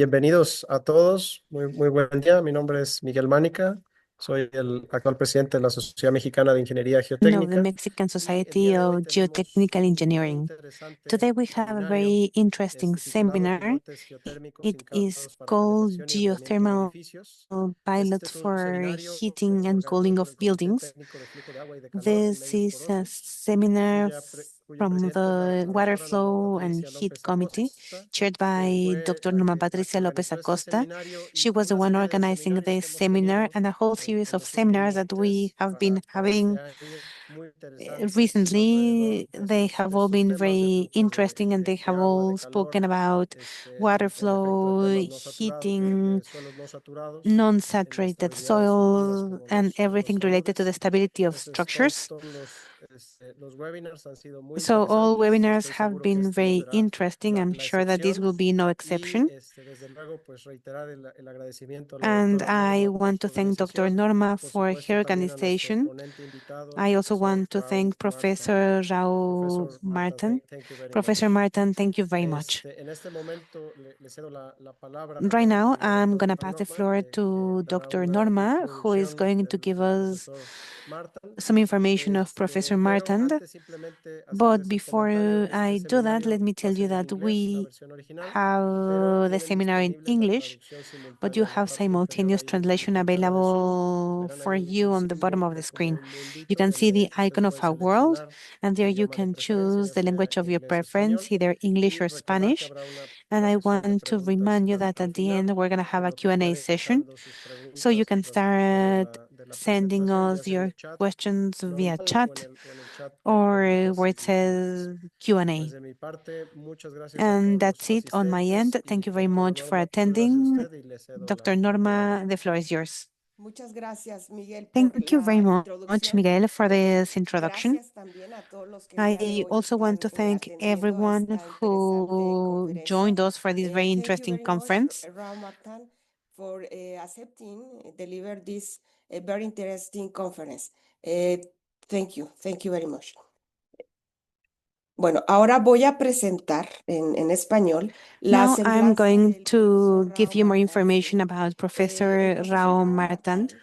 Bienvenidos a todos, muy buen día. Mi nombre es Miguel Mánica, soy el actual presidente de la Sociedad Mexicana de Ingeniería Of the Geotécnica Mexican y el día Society de hoy of tenemos Geotechnical un muy Engineering. interesante Today we have a seminario very interesting titulado seminar. Pilotes geotérmicos It is indicados para called calefacción y enfriamiento de Geothermal edificios. Este Pilots es un for seminario Heating and organizado Cooling por of el Comité Buildings. Técnico de Flujo de Agua y de Calor en This Medios is a Porosos, seminar cuyo from presidente es the la Water doctora Norma Flow and Patricia Heat López Committee, Acosta, chaired que by fue Dr. Norma la que Patricia López organizó este Acosta. seminario y She por was the una one serie de organizing seminarios this que hemos seminar tenido and a whole series en of los seminars últimos that we have been para este having año, muy interesantes alrededor recently. They have de all estos been temas de very flujos interesting and they de have agua, de all calor, spoken about water el efecto de flow, temas no saturados, heating, de suelos no saturados en la non-saturated estabilidad de estructuras soil, como and los everything related to the colores. stability of Entonces, structures. todos los webinars han sido muy So all interesantes. webinars Estoy have seguro que been este no very será interesting. I'm la sure that this excepción. will be no Y exception. desde luego, pues reiterar el agradecimiento a la And doctora I Norma por want su to thank Dr. organización, Norma por for supuesto her también a nuestro organization. ponente invitado, el I also profesor want to Rao thank Martand. Professor Rao Professor Martand, Martin. thank you very Professor much. Martin, thank you very much. En este momento le cedo la palabra Right now, a la I'm going doctora to pass the Norma, floor que to dará Dr. una Norma, who is introducción going to give del us profesor Martand. some information of Professor Pero Martin. antes simplemente But hacerles el before comentario, I este do that, let seminario me va tell a you ser en that inglés, la we versión original, pero have the tienen seminar in disponibles la English, traducción but you simultánea en la have parte inferior simultaneous ahí translation del panel de Zoom. available Verán for ahí you un on the bottom símbolo of the como screen. un You mundito can see donde the usted icon of puede our world, seleccionar and su there you idioma de can preferencia, choose ya the sea language of your inglés o preference, español, either English y or recordar que Spanish. habrá And una I sesión de want to preguntas remind you that al at the end, final, we're going to have en a lo que Q&A puede ir session. dejando sus So you preguntas can en el transcurso start de la sending presentación, ya us sea en your el chat questions via normal chat o en el chat de or preguntas where it individuales. says Pues Q&A. de mi parte, muchas gracias a And todos that's los it on my end. asistentes Thank y you very doctora much for Norma, muchas gracias a attending. usted y le cedo Dr. la palabra. Norma, the floor is yours. Muchas gracias, Miguel, por Thank you very la much, introducción. Miguel, for this introduction. Gracias también a todos los que el día de I hoy also want están to thank atendiendo a everyone esta interesante who joined conferencia. us for this very Thank you interesting very much, conference. Rao Martand, for accepting deliver this very interesting conference. Thank you very much. Bueno, ahora voy a presentar en español la Now I'm semblanza going del to profesor give Rao you more Martand information Singh. about El Professor profesor Rao Rao Martand. Martand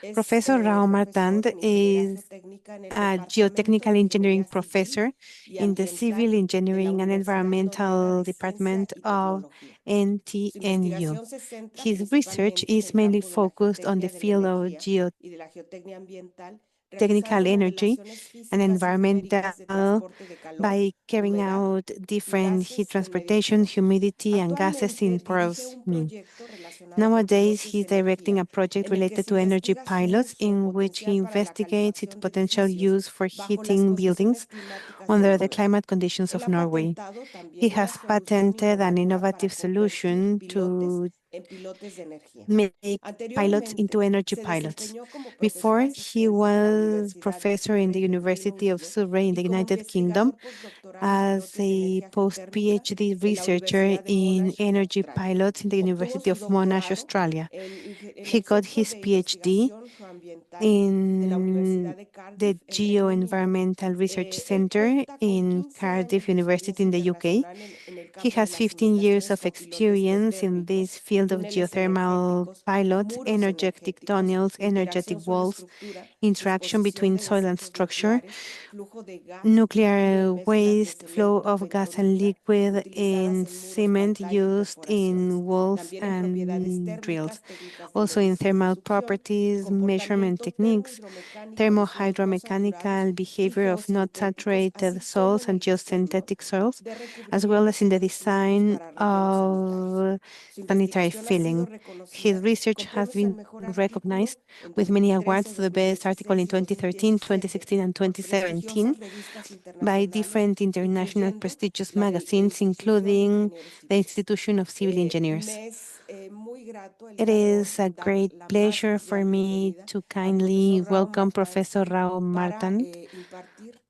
es Professor Rao profesor Martand en ingeniería is geotécnica en el a Departamento geotechnical de engineering Ingeniería Civil professor y in the Civil Ambiental de la Engineering and Universidad Norteña Environmental de Ciencia Department y of Tecnología. Su NTNU. investigación se centra His research principalmente en is el mainly campo de la focused on the geotecnia de la field of energía y de la geotecnia ambiental, geotechnical realizando energy modelaciones and físicas y numéricas de environmental transporte de calor, by carrying humedad out y different heat gases en medios transportation, porosos. humidity, and gases in Actualmente dirige porous un mean. proyecto relacionado con Nowadays, pilotes he's de directing energía a project en el que related se to energy investiga su pilots uso in which he potencial para la investigates its calefacción de potential edificios use for bajo las heating buildings condiciones climáticas de under the Noruega. climate conditions Él of ha Norway. patentado He también una has solución patented an innovadora para innovative convertir solution pilotes to en pilotes de energía. make pilots into Anteriormente, energy se pilots. desempeñó como profesor Before, he asistente en la was Universidad de professor in the Surrey del Reino University of Unido Surrey in y the como United Kingdom investigador postdoctoral en as pilotes de a energía geotérmica post-PhD en la researcher Universidad de in Monash en energy Australia. pilots in the Obtuvo University su of Monash, doctorado Australia. en He el got Centro his de PhD Investigación Geoambiental de la in Universidad de the Cardiff en Reino Unido. Geoenvironmental Research Él Center cuenta con in 15 Cardiff años de University experiencia in the UK. internacional en el He campo de has las 15 years simulaciones of con pilotes experience in this geotérmicos, field of túneles geothermal energéticos, pilots, muros energetic energéticos, tunnels, energetic interacción walls, suelo-estructura, interaction disposición between de soil and desechos structure, nucleares, flujo de gas, flujo de nuclear mezclas de waste, flow cemento, of gas petróleo y and gas, liquid utilizadas in en muros, cement pantalla y used in perforaciones. walls También en propiedades and drills. térmicas, técnicas de Also in medición y thermal succión, properties, measurement comportamiento techniques, termohidromecánico de suelos no saturados thermohydromechanical y behavior of not geosintéticos, saturated así como soils en and el diseño geosynthetic soils, de as well as recubrimientos in y the revestimientos design para rellenos sanitarios. of Su sanitary investigación ha sido filling. His reconocida research con has premios al been mejor artículo recognized en with many 2013, awards to the best article in 2016 y 2013, 2017 2016, and por 2017 prestigiosas revistas by internacionales, different international incluyendo prestigious la del magazines, Institución de including Ingenieros the Civiles. Institution of Civil Engineers. Me es muy grato el It día de hoy is a dar great la más pleasure for cordial me bienvenida to al kindly profesor Rao welcome Martand Professor Singh Rao para Martand. impartir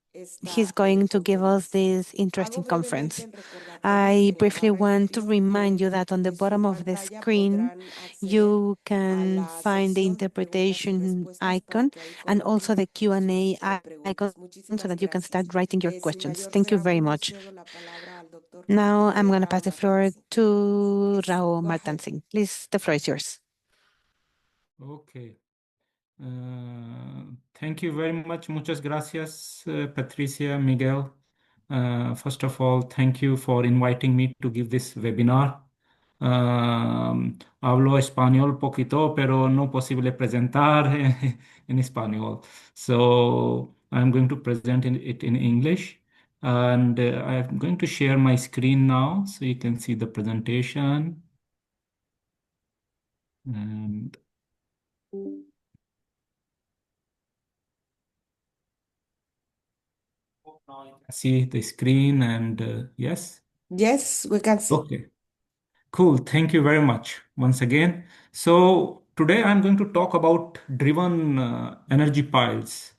He's esta going to give us conferencia. this Hago interesting brevemente conference. el recordatorio que I en la briefly barra want to inferior remind you that on the de su bottom of the pantalla screen, podrán acceder you a can la find the sección de preguntas y interpretation respuestas para icon que ahí and also formulen the Q&A sus icon preguntas. so Muchísimas that you can gracias. start writing your Sin questions. mayor Thank you very preámbulo, much. cedo la palabra al Now I'm going to pass the floor to Please, Rao go Martand ahead. Singh. Please, the floor is yours. Okay. Thank you very much. Muchas gracias, Patricia, Miguel. First of all, thank you for inviting me to give this webinar. Hablo español poquito, pero no posible presentar en español. So I'm going to present it in English. And I'm going to share my screen now so you can see the presentation. And now you can see the screen and yes. Yes, we can see. Okay. Cool. Thank you very much once again. So today I'm going to talk about driven energy piles.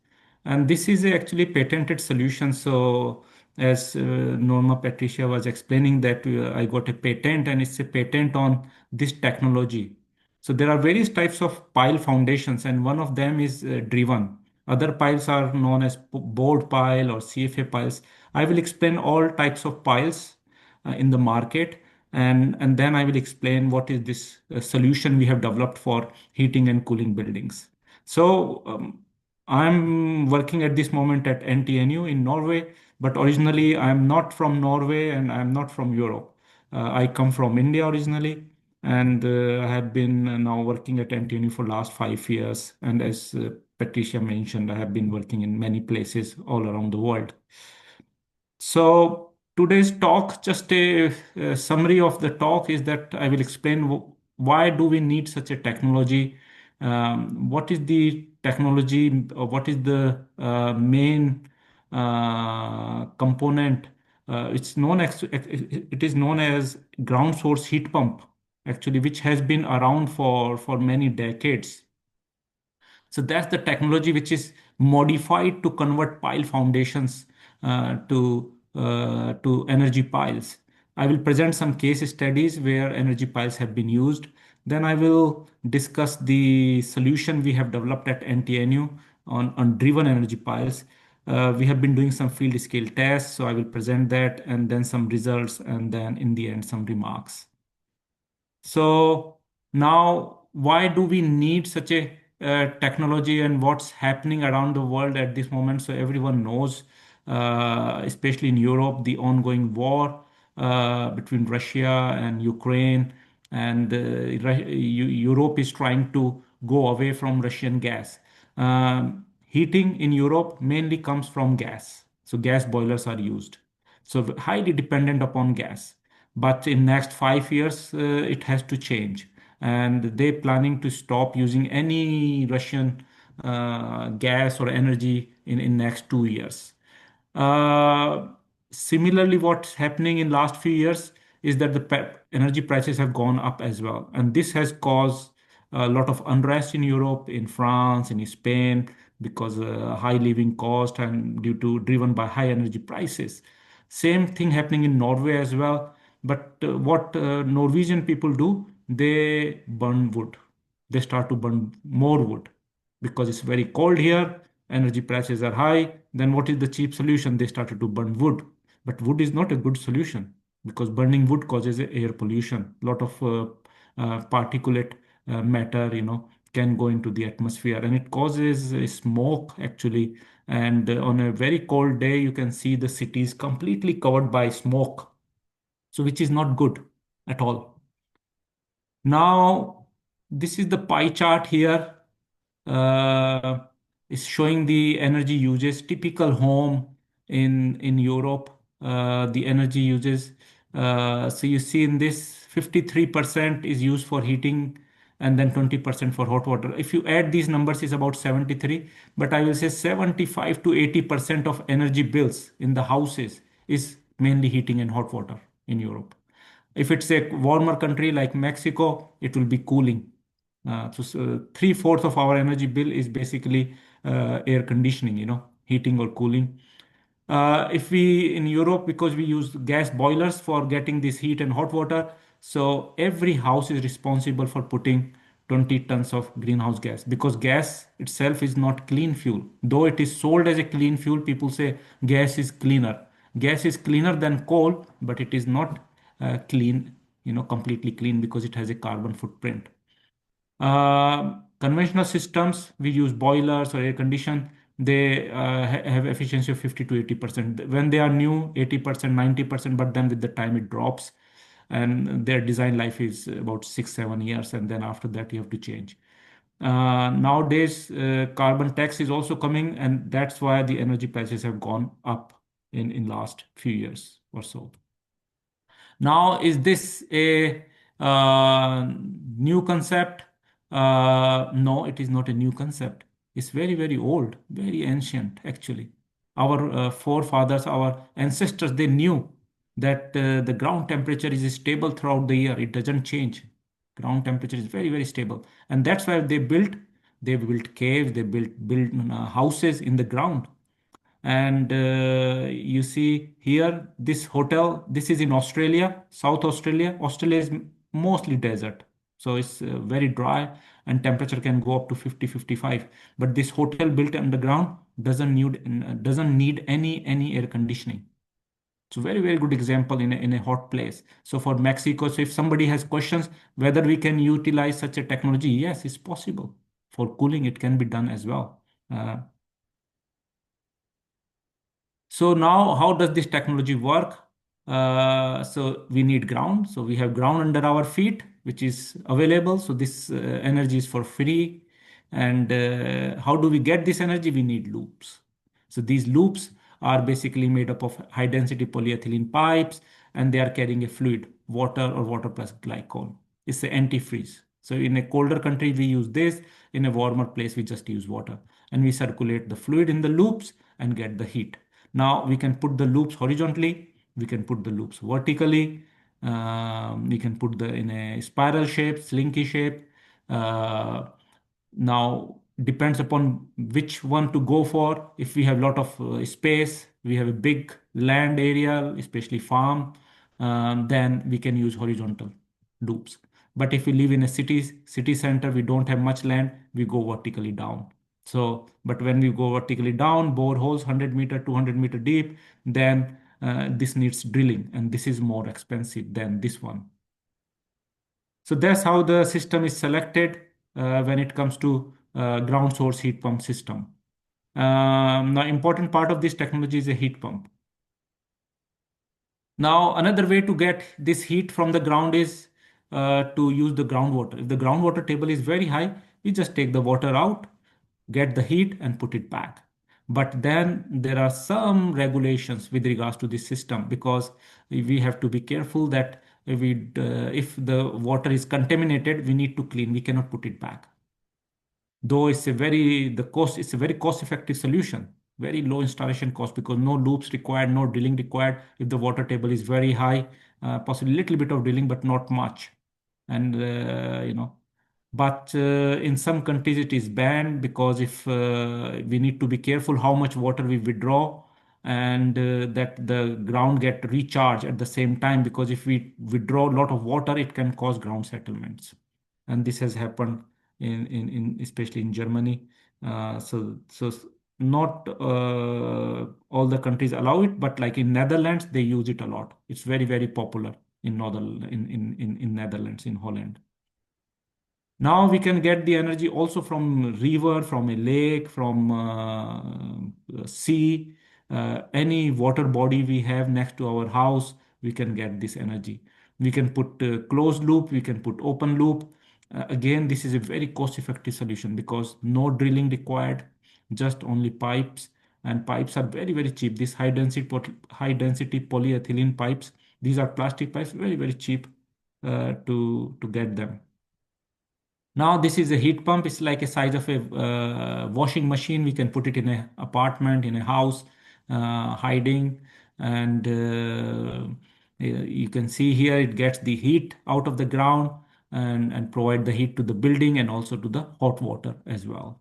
And this is actually patented solution. So as Norma Patricia was explaining that I got a patent and it's a patent on this technology. So there are various types of pile foundations and one of them is driven. Other piles are known as board pile or CFA piles. I will explain all types of piles in the market and then I will explain what is this solution we have developed for heating and cooling buildings. So I'm working at this moment at NTNU in Norway, but originally I'm not from Norway and I'm not from Europe. I come from India originally, and I have been now working at NTNU for last 5 years. And as Patricia mentioned, I have been working in many places all around the world. So today's talk, just a summary of the talk is that I will explain why do we need such a technology, what is the technology, or what is the main component. It is known as ground source heat pump, actually, which has been around for many decades. So that's the technology which is modified to convert pile foundations to energy piles. I will present some case studies where energy piles have been used. Then I will discuss the solution we have developed at NTNU on driven energy piles. We have been doing some field scale tests, so I will present that and then some results and then in the end some remarks. So now, why do we need such a technology and what's happening around the world at this moment? So everyone knows, especially in Europe, the ongoing war between Russia and Ukraine, and Europe is trying to go away from Russian gas. Heating in Europe mainly comes from gas, so gas boilers are used. So highly dependent upon gas, but in next 5 years it has to change and they planning to stop using any Russian gas or energy in next 2 years. uh, Similarly, what's happening in last few years is that the energy prices have gone up as well, and this has caused a lot of unrest in Europe, in France, in Spain, because high living cost and due to driven by high energy prices. Same thing happening in Norway as well. But what Norwegian people do, they burn wood. They start to burn more wood because it's very cold here, energy prices are high. Then what is the cheap solution? They started to burn wood. But wood is not a good solution because burning wood causes air pollution. A lot of particulate matter, can go into the atmosphere and it causes smoke actually. And on a very cold day, you can see the cities completely covered by smoke. So which is not good at all. Now, this is the pie chart here. Uh, is showing the energy uses typical home in Europe. The energy uses. So you see in this 53% is used for heating and then 20% for hot water. If you add these numbers, is about 73. But I will say 75 to 80% of energy bills in the houses is mainly heating and hot water in Europe. If it's a warmer country like Mexico, it will be cooling. So 3/4 of our energy bill is basically air conditioning, heating or cooling. If we in Europe, because we use gas boilers for getting this heat and hot water, so every house is responsible for putting 20 tons of greenhouse gas because gas itself is not clean fuel. Though it is sold as a clean fuel, people say gas is cleaner. Gas is cleaner than coal, but it is not clean, completely clean because it has a carbon footprint. Conventional systems, we use boilers or air condition, they have efficiency of 50 to 80%. When they are new, 80%, 90%, but then with the time it drops and their design life is about 6, 7 years. And then after that, you have to change. Nowadays, carbon tax is also coming, and that's why the energy prices have gone up in last few years or so. Now, is this a new concept? No, it is not a new concept. It's very, very old, very ancient, actually. Our forefathers, our ancestors, they knew that the ground temperature is stable throughout the year. It doesn't change. Ground temperature is very, very stable. And that's why they built caves, they built houses in the ground. And you see here, this hotel, this is in Australia, South Australia. Australia is mostly desert. So it's very dry and temperature can go up to 50, 55. But this hotel built underground doesn't need any air conditioning. It's a very, very good example in a hot place. So for Mexico, so if somebody has questions whether we can utilize such a technology, yes, it's possible. For cooling, it can be done as well. So now, how does this technology work? So we need ground. So we have ground under our feet, which is available. So this energy is for free. And how do we get this energy? We need loops. So these loops are basically made up of high density polyethylene pipes, and they are carrying a fluid, water or water plus glycol. It's an antifreeze. So in a colder country, we use this. In a warmer place, we just use water. And we circulate the fluid in the loops and get the heat. Now we can put the loops horizontally, we can put the loops vertically, we can put the in a spiral shape, slinky shape. Now depends upon which one to go for. If we have a lot of space, we have a big land area, especially farm, then we can use horizontal loops. But if we live in a city center, we don't have much land, we go vertically down. So, but when we go vertically down, bore holes 100 meter, 200 meter deep, then this needs drilling, and this is more expensive than this one. So that's how the system is selected when it comes to ground source heat pump system. Now, important part of this technology is a heat pump. Now, another way to get this heat from the ground is to use the groundwater. If the groundwater table is very high, we just take the water out, get the heat and put it back. But then there are some regulations with regards to this system, because we have to be careful that if the water is contaminated, we need to clean. We cannot put it back. Though it's a very cost effective solution, very low installation cost, because no loops required, no drilling required. If the water table is very high, possibly a little bit of drilling, but not much. And but in some countries it is banned, because if we need to be careful how much water we withdraw, and that the ground get recharged at the same time, because if we withdraw a lot of water, it can cause ground settlements. And this has happened in especially in Germany. So not all the countries allow it, but like in Netherlands, they use it a lot. It's very, very popular in Netherlands, in Holland. Now we can get the energy also from river, from a lake, from sea, any water body we have next to our house, we can get this energy. We can put closed loop, we can put open loop. Again, this is a very cost-effective solution, because no drilling required, just only pipes, and pipes are very, very cheap. These high density polyethylene pipes, these are plastic pipes, very, very cheap to get them. Now this is a heat pump. It's like a size of a washing machine. We can put it in an apartment, in a house, hiding, and you can see here it gets the heat out of the ground, and provide the heat to the building and also to the hot water as well.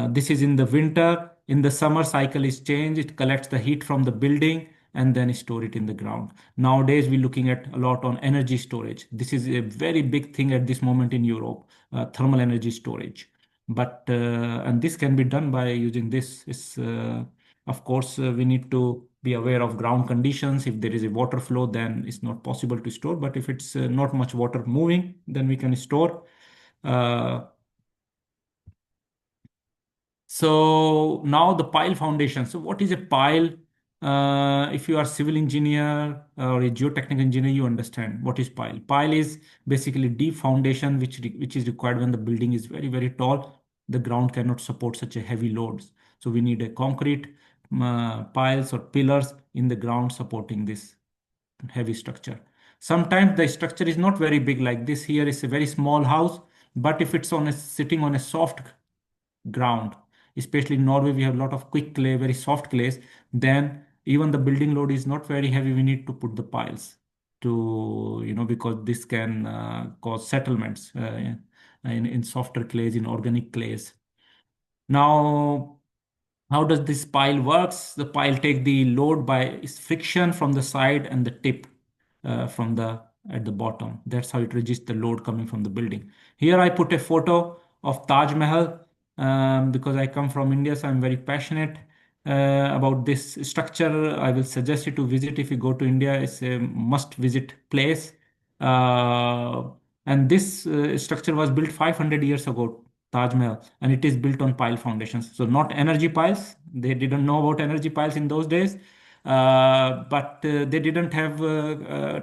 This is in the winter. In the summer, cycle is changed. It collects the heat from the building and then store it in the ground. Nowadays, we're looking at a lot on energy storage. This is a very big thing at this moment in Europe, thermal energy storage. And this can be done by using this. Of course, we need to be aware of ground conditions. If there is a water flow, then it's not possible to store. But if it's not much water moving, then we can store. So now the pile foundation. So what is a pile? If you are civil engineer or a geotechnical engineer, you understand what is pile. Pile is basically deep foundation which is required when the building is very, very tall. The ground cannot support such a heavy loads. So we need a concrete piles or pillars in the ground supporting this heavy structure. Sometimes the structure is not very big like this. Here is a very small house, but if it's on a sitting on a soft ground, especially in Norway, we have a lot of quick clay, very soft clays, then even the building load is not very heavy. We need to put the piles to, because this can cause settlements in softer clays, in organic clays. Now, how does this pile works? The pile take the load by its friction from the side and the tip from the at the bottom. That's how it registers the load coming from the building. Here I put a photo of Taj Mahal because I come from India, so I'm very passionate about this structure. I will suggest you to visit if you go to India. It's a must-visit place. Uh, and this structure was built 500 years ago, Taj Mahal, and it is built on pile foundations. So not energy piles. They didn't know about energy piles in those days, but they didn't have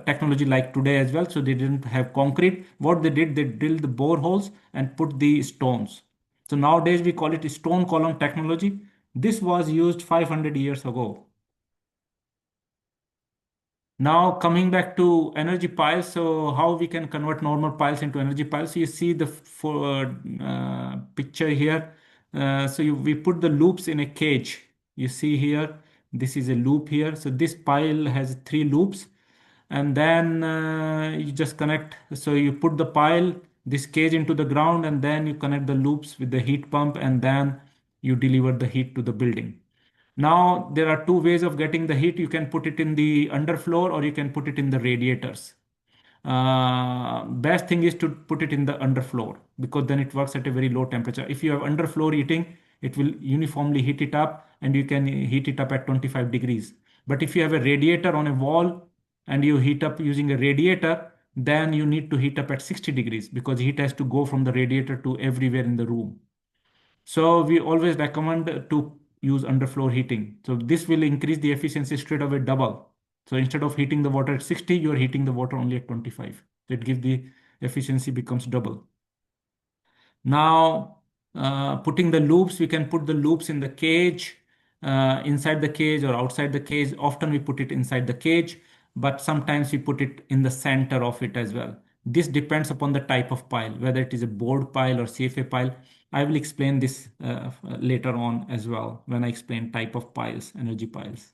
technology like today as well. So they didn't have concrete. What they did, they drilled the boreholes and put the stones. So nowadays we call it stone column technology. This was used 500 years ago. Now coming back to energy piles, so how we can convert normal piles into energy piles. So you see the picture here. We put the loops in a cage. You see here, this is a loop here. So this pile has three loops, and then you just connect. So you put the pile, this cage into the ground, and then you connect the loops with the heat pump, and then you deliver the heat to the building. Now, there are two ways of getting the heat. You can put it in the underfloor or you can put it in the radiators. Best thing is to put it in the underfloor because then it works at a very low temperature. If you have underfloor heating, it will uniformly heat it up and you can heat it up at 25 degrees. But if you have a radiator on a wall and you heat up using a radiator, then you need to heat up at 60 degrees because heat has to go from the radiator to everywhere in the room. So we always recommend to use underfloor heating. So this will increase the efficiency straight away double. So instead of heating the water at 60, you're heating the water only at 25. So it gives the efficiency becomes double. Now, putting the loops, we can put the loops in the cage, inside the cage or outside the cage. Often we put it inside the cage, but sometimes we put it in the center of it as well. This depends upon the type of pile, whether it is a board pile or CFA pile. I will explain this later on as well when I explain type of piles, energy piles.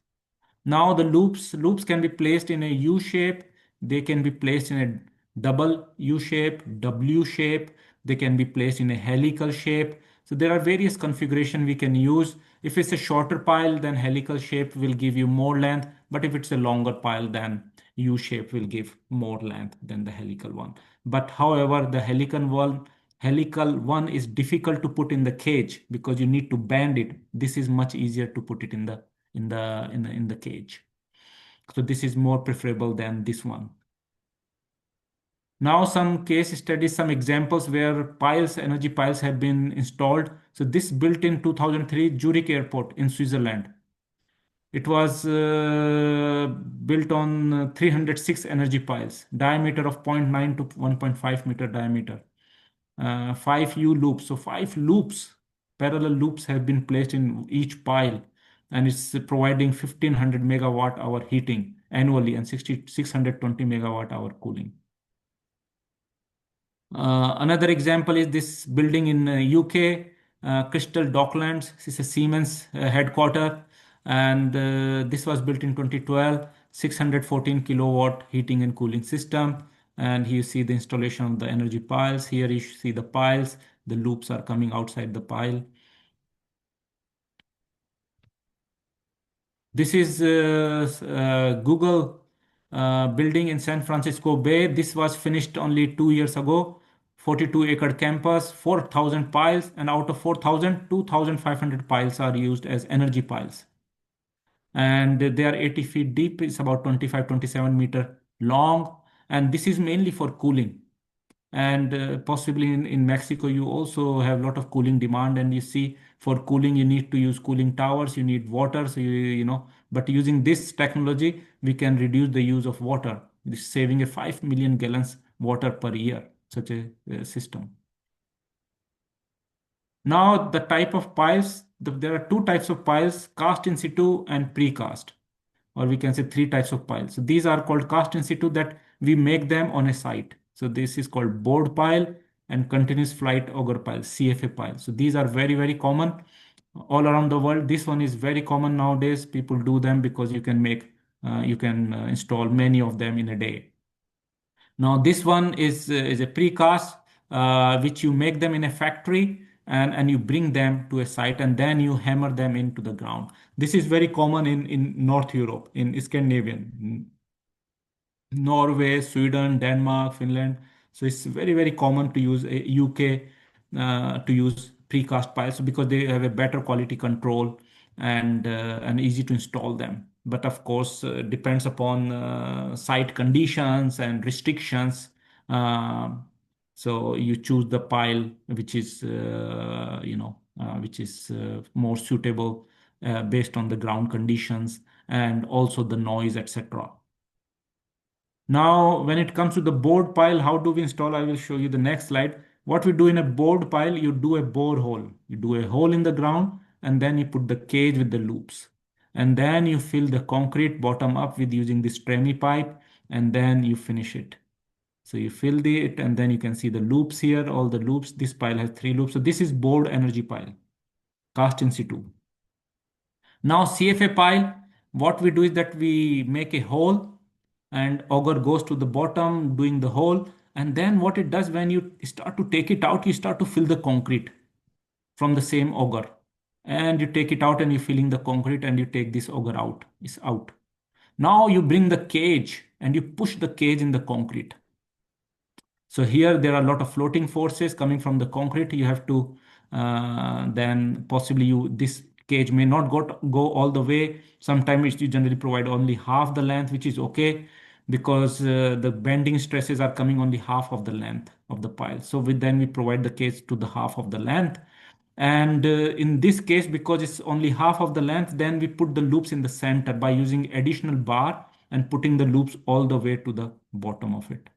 Now the loops can be placed in a U shape. They can be placed in a double U shape, W shape. They can be placed in a helical shape. So there are various configuration we can use. If it's a shorter pile, then helical shape will give you more length. But if it's a longer pile, then U shape will give more length than the helical one. But however, the helical one is difficult to put in the cage because you need to bend it. This is much easier to put it in the cage. So this is more preferable than this one. Now some case studies, some examples where piles, energy piles have been installed. So this built in 2003 Zurich Airport in Switzerland. It was built on 306 energy piles, diameter of 0.9 to 1.5 meter diameter. 5 U loops. So 5 loops, parallel loops have been placed in each pile and it's providing 1500 megawatt hour heating annually and 620 megawatt hour cooling. Another example is this building in UK, Crystal Docklands. This is a Siemens headquarter, and this was built in 2012. 614 kilowatt heating and cooling system. And here you see the installation of the energy piles. Here you see the piles. The loops are coming outside the pile. This is Google building in San Francisco Bay. This was finished only 2 years ago. 42-acre campus, 4,000 piles, and out of 4,000, 2,500 piles are used as energy piles. and they are 80 feet deep. It's about 25, 27-meter long, and this is mainly for cooling. And possibly in Mexico, you also have a lot of cooling demand, and you see for cooling, you need to use cooling towers, you need water. So, but using this technology, we can reduce the use of water, saving a 5 million gallons water per year, such a system. Now, the type of piles, there are two types of piles, cast in situ and precast, or we can say three types of piles. So these are called cast in situ, that we make them on a site. So this is called board pile and continuous flight auger pile, CFA pile. So these are very, very common all around the world. This one is very common nowadays. People do them because you can install many of them in a day. Now this one is a precast, which you make them in a factory, and you bring them to a site, and then you hammer them into the ground. This is very common in North Europe, in Scandinavian, Norway, Sweden, Denmark, Finland. So it's very, very common to use a UK to use precast piles because they have a better quality control and easy to install them. But of course, depends upon site conditions and restrictions. Um so you choose the pile which is more suitable based on the ground conditions and also the noise, etc. Now, when it comes to the board pile, how do we install? I will show you the next slide. What we do in a board pile, you do a bore hole. You do a hole in the ground, and then you put the cage with the loops. And then you fill the concrete bottom up with using this tremie pipe, and then you finish it. So you fill it, and then you can see the loops here, all the loops. This pile has 3 loops. So this is board energy pile, cast in situ. Now CFA pile, what we do is that we make a hole and auger goes to the bottom doing the hole. And then what it does, when you start to take it out, you start to fill the concrete from the same auger. And you take it out and you're filling the concrete and you take this auger out. It's out. Now you bring the cage and you push the cage in the concrete. So here there are a lot of floating forces coming from the concrete. You have to then possibly this cage may not go all the way. Sometimes you generally provide only half the length, which is okay because the bending stresses are coming only half of the length of the pile. So then we provide the cage to the half of the length. And in this case, because it's only half of the length, then we put the loops in the center by using additional bar and putting the loops all the way to the bottom of it.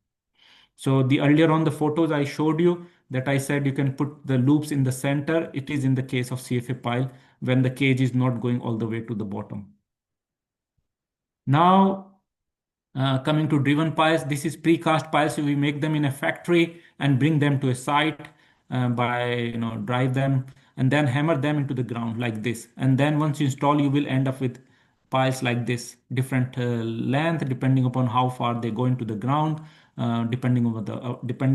So the earlier on the photos I showed you that I said you can put the loops in the center. It is in the case of CFA pile when the cage is not going all the way to the bottom. Now, coming to driven piles, this is precast piles. So we make them in a factory and bring them to a site by drive them and then hammer them into the ground like this. And then once you install, you will end up with piles like this, different length depending upon how far they go into the ground, depending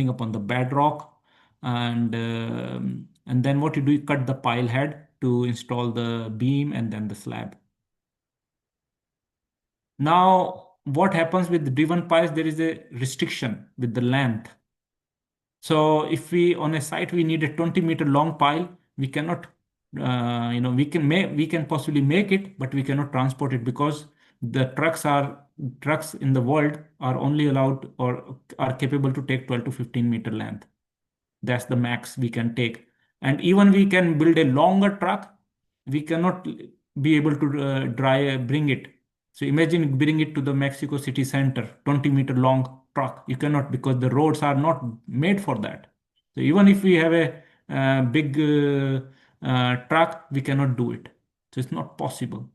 upon the bedrock. And then what you do, you cut the pile head to install the beam and then the slab. Now, what happens with the driven piles? There is a restriction with the length. So if we on a site we need a 20-meter long pile, we cannot, we can possibly make it, but we cannot transport it because the trucks in the world are only allowed or are capable to take 12 to 15-meter length. That's the max we can take. And even we can build a longer truck, we cannot be able to bring it. So imagine bring it to the Mexico City center, 20-meter long truck. You cannot because the roads are not made for that. So even if we have a big truck, we cannot do it. So it's not possible.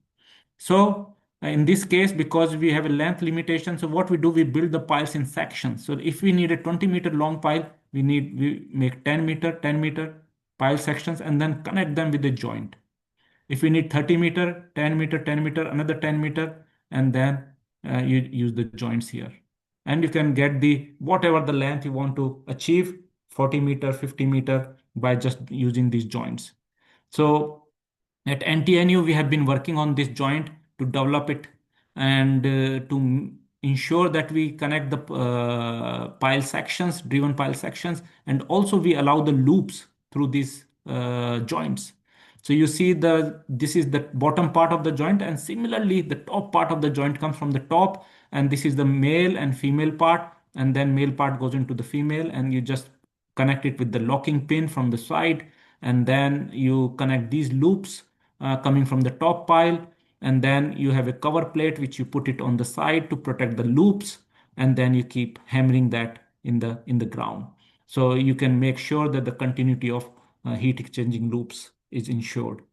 So in this case, because we have a length limitation, so what we do, we build the piles in sections. So if we need a 20-meter long pile, we make 10-meter pile sections and then connect them with a joint. If we need 30-meter, 10-meter, 10-meter, another 10-meter, and then you use the joints here. And you can get whatever the length you want to achieve, 40-meter, 50-meter, by just using these joints. So at NTNU, we have been working on this joint to develop it and to ensure that we connect the pile sections, driven pile sections, and also we allow the loops through these joints. So you see this is the bottom part of the joint, and similarly the top part of the joint comes from the top, and this is the male and female part, and then male part goes into the female, and you just connect it with the locking pin from the side, and then you connect these loops coming from the top pile, and then you have a cover plate which you put it on the side to protect the loops, and then you keep hammering that in the ground. So you can make sure that the continuity of heat exchanging loops is ensured.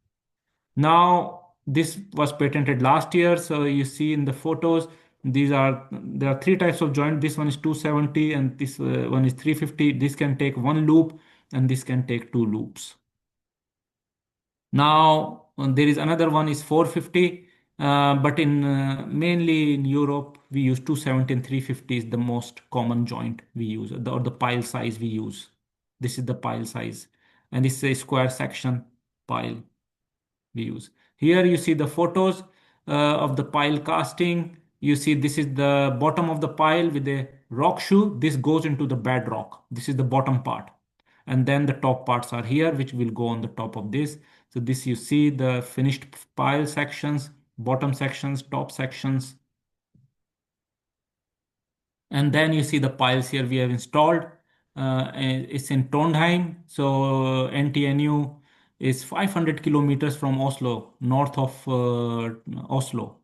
Now, this was patented last year. So you see in the photos, there are three types of joint. This one is 270 and this one is 350. This can take one loop and this can take two loops. Now, there is another one is 450, but mainly in Europe, we use 270 and 350 is the most common joint we use, or the pile size we use. This is the pile size, and this is a square section pile we use. Here you see the photos of the pile casting. You see this is the bottom of the pile with a rock shoe. This goes into the bedrock. This is the bottom part. And then the top parts are here, which will go on the top of this. So this you see the finished pile sections, bottom sections, top sections. And then you see the piles here we have installed. It's in Trondheim. So NTNU is 500 kilometers from Oslo, north of Oslo.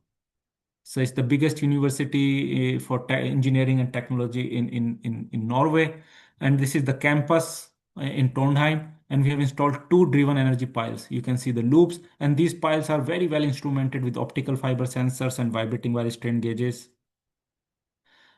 So it's the biggest university for engineering and technology in Norway. And this is the campus in Trondheim. And we have installed two driven energy piles. You can see the loops. And these piles are very well instrumented with optical fiber sensors and vibrating wire strain gauges.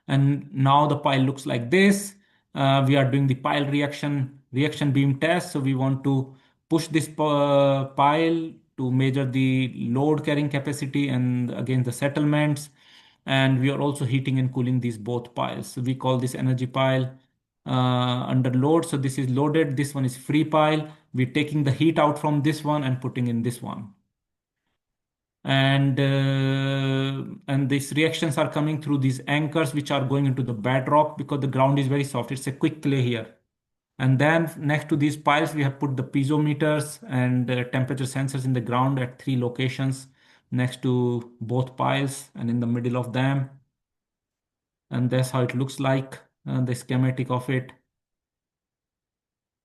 And now the pile looks like this. We are doing the pile reaction beam test. So we want to push this pile to measure the load carrying capacity and against the settlements. And we are also heating and cooling these both piles. So we call this energy pile under load. So this is loaded. This one is free pile. We're taking the heat out from this one and putting in this one. And these reactions are coming through these anchors which are going into the bedrock because the ground is very soft. It's a quick clay here. And then next to these piles we have put the piezometers and temperature sensors in the ground at three locations next to both piles and in the middle of them. And that's how it looks like, the schematic of it.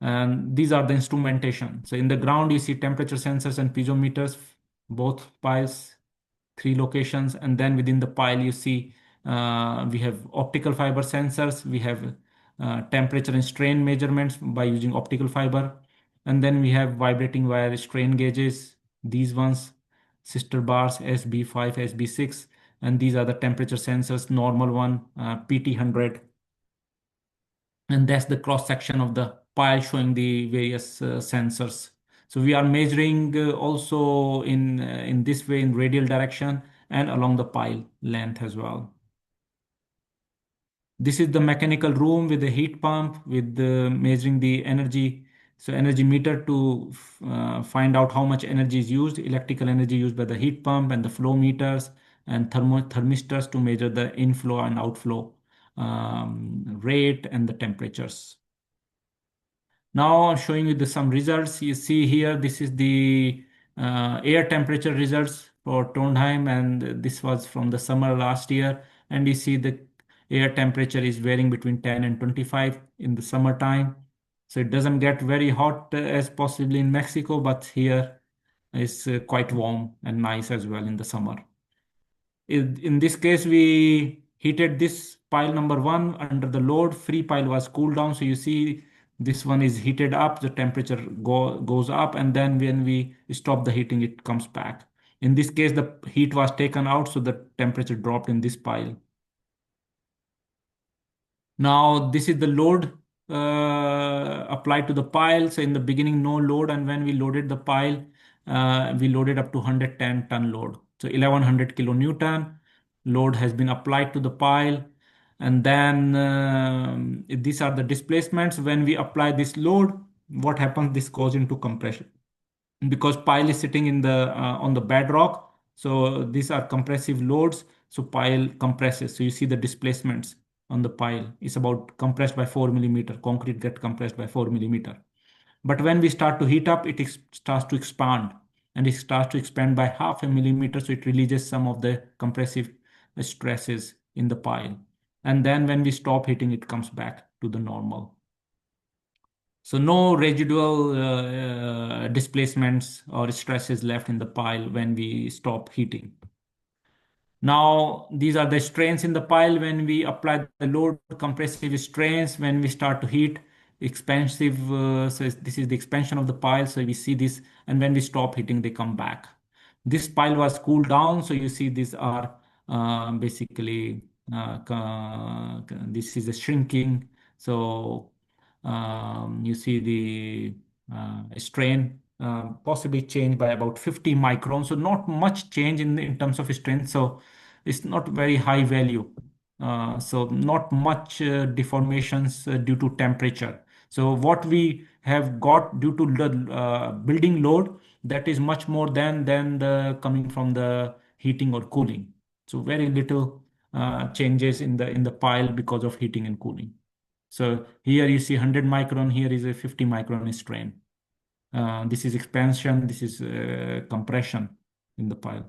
And these are the instrumentation. So in the ground you see temperature sensors and piezometers, both piles, three locations. And then within the pile you see we have optical fiber sensors, we have temperature and strain measurements by using optical fiber, and then we have vibrating wire strain gauges, these ones, sister bars SB5, SB6, and these are the temperature sensors, normal one PT100, and that's the cross section of the pile showing the various sensors. So we are measuring also in this way in radial direction and along the pile length as well. This is the mechanical room with the heat pump with measuring the energy. So energy meter to find out how much energy is used, electrical energy used by the heat pump, and the flow meters and thermistors to measure the inflow and outflow rate and the temperatures. Now I'm showing you some results. You see here, this is the air temperature results for Trondheim, and this was from the summer last year. And you see the air temperature is varying between 10 and 25 in the summertime. So it doesn't get very hot as possibly in Mexico, but here it's quite warm and nice as well in the summer. In this case, we heated this pile number one under the load. Free pile was cooled down. So you see this one is heated up, the temperature goes up, and then when we stop the heating, it comes back. In this case, the heat was taken out, so the temperature dropped in this pile. Now, this is the load applied to the pile. So in the beginning, no load, and when we loaded the pile, we loaded up to 110 ton load. So 1100 kilonewton load has been applied to the pile. And then these are the displacements. When we apply this load, what happens? This goes into compression because pile is sitting in the on the bedrock. So these are compressive loads. So pile compresses. So you see the displacements on the pile is about compressed by 4 millimeter. Concrete get compressed by 4 millimeter. But when we start to heat up, it starts to expand, and it starts to expand by 0.5 millimeter. So it releases some of the compressive stresses in the pile. And then when we stop heating, it comes back to the normal. So no residual displacements or stresses left in the pile when we stop heating. Now, these are the strains in the pile when we apply the load, compressive strains when we start to heat, expansive. So this is the expansion of the pile. So we see this, and when we stop heating, they come back. This pile was cooled down. So you see these are basically, this is a shrinking. So you see the strain possibly changed by about 50 microns. So not much change in terms of strength. So it's not very high value. So not much deformations due to temperature. So what we have got due to the building load, that is much more than the coming from the heating or cooling. So very little changes in the pile because of heating and cooling. So here you see 100 micron, here is a 50 micron strain. This is expansion, this is compression in the pile.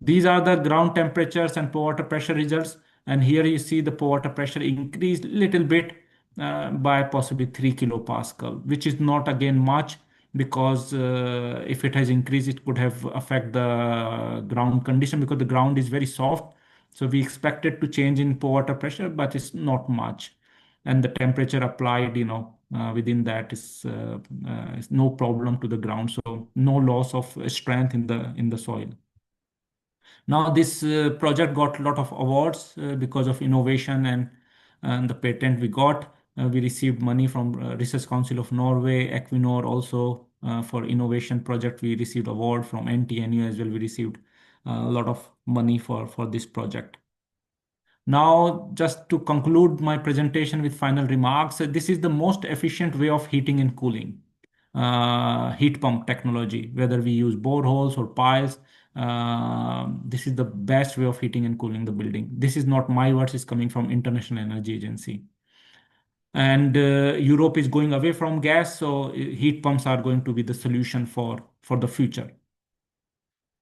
These are the ground temperatures and pore water pressure results. And here you see the pore water pressure increased little bit by possibly 3 kilopascal, which is not again much, because if it has increased, it could have affect the ground condition, because the ground is very soft. So we expect it to change in pore water pressure, but it's not much. And the temperature applied, within that is no problem to the ground. So no loss of strength in the soil. Now, this project got a lot of awards because of innovation and the patent we got. We received money from Research Council of Norway, Equinor also for innovation project. We received award from NTNU as well. We received a lot of money for this project. Now, just to conclude my presentation with final remarks, this is the most efficient way of heating and cooling. Heat pump technology, whether we use boreholes or piles, this is the best way of heating and cooling the building. This is not my words, it's coming from International Energy Agency. And Europe is going away from gas, so heat pumps are going to be the solution for the future.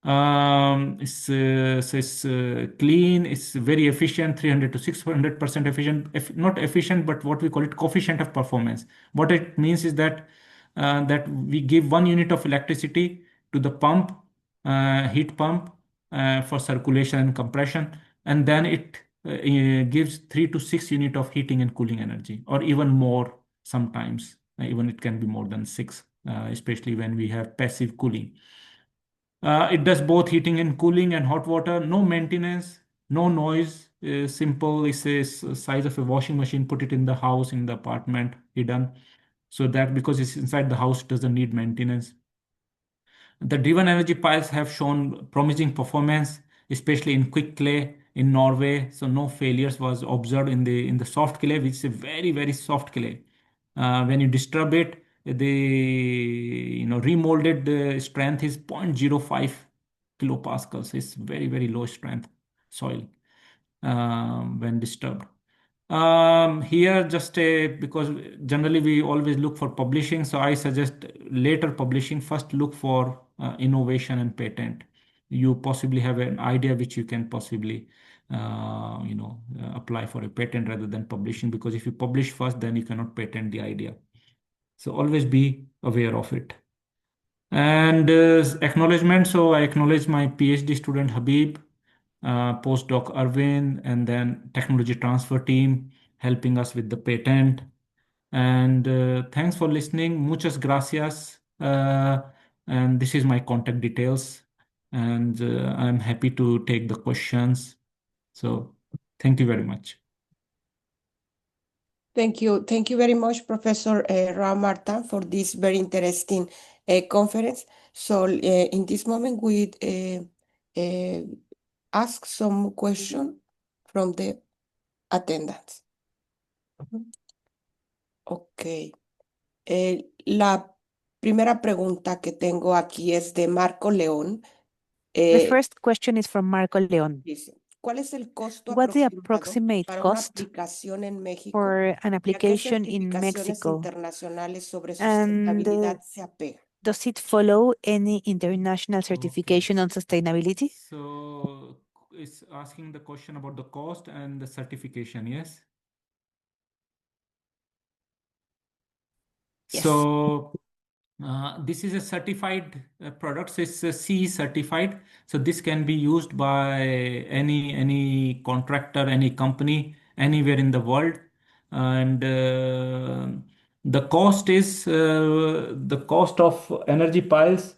It's clean, it's very efficient, 300 to 600% efficient, not efficient, but what we call it coefficient of performance. What it means is that we give 1 unit of electricity to the pump, heat pump, for circulation and compression, and then it gives 3 to 6 units of heating and cooling energy, or even more sometimes. Even it can be more than 6, especially when we have passive cooling. It does both heating and cooling and hot water, no maintenance, no noise, simple. It's a size of a washing machine, put it in the house, in the apartment, hidden. So that because it's inside the house, it doesn't need maintenance. The driven energy piles have shown promising performance, especially in quick clay in Norway. So no failures was observed in the soft clay, which is a very, very soft clay. When you disturb it, the remolded strength is 0.05 kilopascals. It's very, very low strength soil when disturbed. Here, just because generally we always look for publishing, so I suggest later publishing. First, look for innovation and patent. You possibly have an idea which you can possibly, apply for a patent rather than publishing, because if you publish first, then you cannot patent the idea. So always be aware of it. And acknowledgement. So I acknowledge my PhD student Habib, postdoc Arvind, and then technology transfer team helping us with the patent. And thanks for listening. Muchas gracias. And this is my contact details. And I'm happy to take the questions. So thank you very much. Thank you. Thank you very much, Professor Rao Martand, for this very interesting conference. So in this moment, we ask some question from the attendants. Ok. La primera pregunta que tengo aquí es de Marco León. The first question is from Marco León. Dice, ¿Cuál es el costo What's the aproximado approximate para una cost aplicación en México for an y a qué application in certificaciones Mexico? internacionales sobre And sustentabilidad se apega? does it follow any international certification on sustainability? So it's asking the question about the cost and the certification, yes? Yes. So this is a certified product, so it's a CE certified. So this can be used by any contractor, any company, anywhere in the world. And the cost is the cost of energy piles.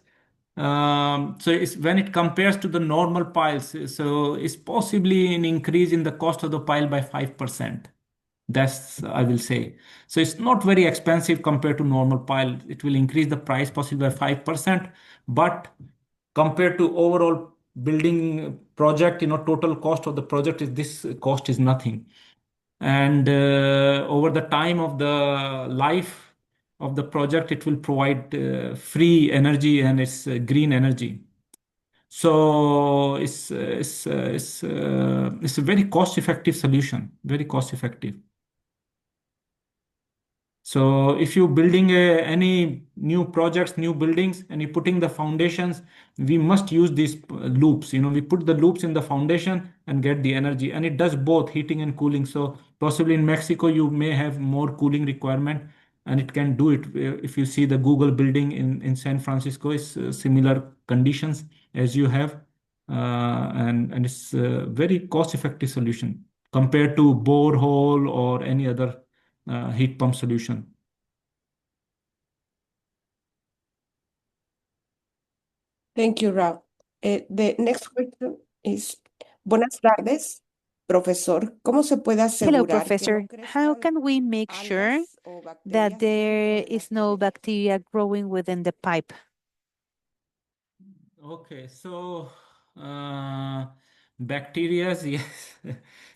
So it's when it compares to the normal piles, so it's possibly an increase in the cost of the pile by 5%. That's, I will say. So it's not very expensive compared to normal pile. It will increase the price possibly by 5%, but compared to overall building project, total cost of the project is this cost is nothing. And over the time of the life of the project, it will provide free energy and it's green energy. So it's a very cost effective solution, very cost effective. So if you're building any new projects, new buildings, and you're putting the foundations, we must use these loops. We put the loops in the foundation and get the energy, and it does both heating and cooling. So possibly in Mexico, you may have more cooling requirement, and it can do it. If you see the Google building in San Francisco, it's similar conditions as you have, and it's a very cost-effective solution compared to borehole or any other heat pump solution. Thank you, Rao. The next question is, buenas tardes, profesor. ¿Cómo se puede Hello, asegurar que professor. no How crezcan can we make sure algas o that bacterias there dentro de is las no tuberías? bacteria growing within the pipe? Okay, so bacteria, yes,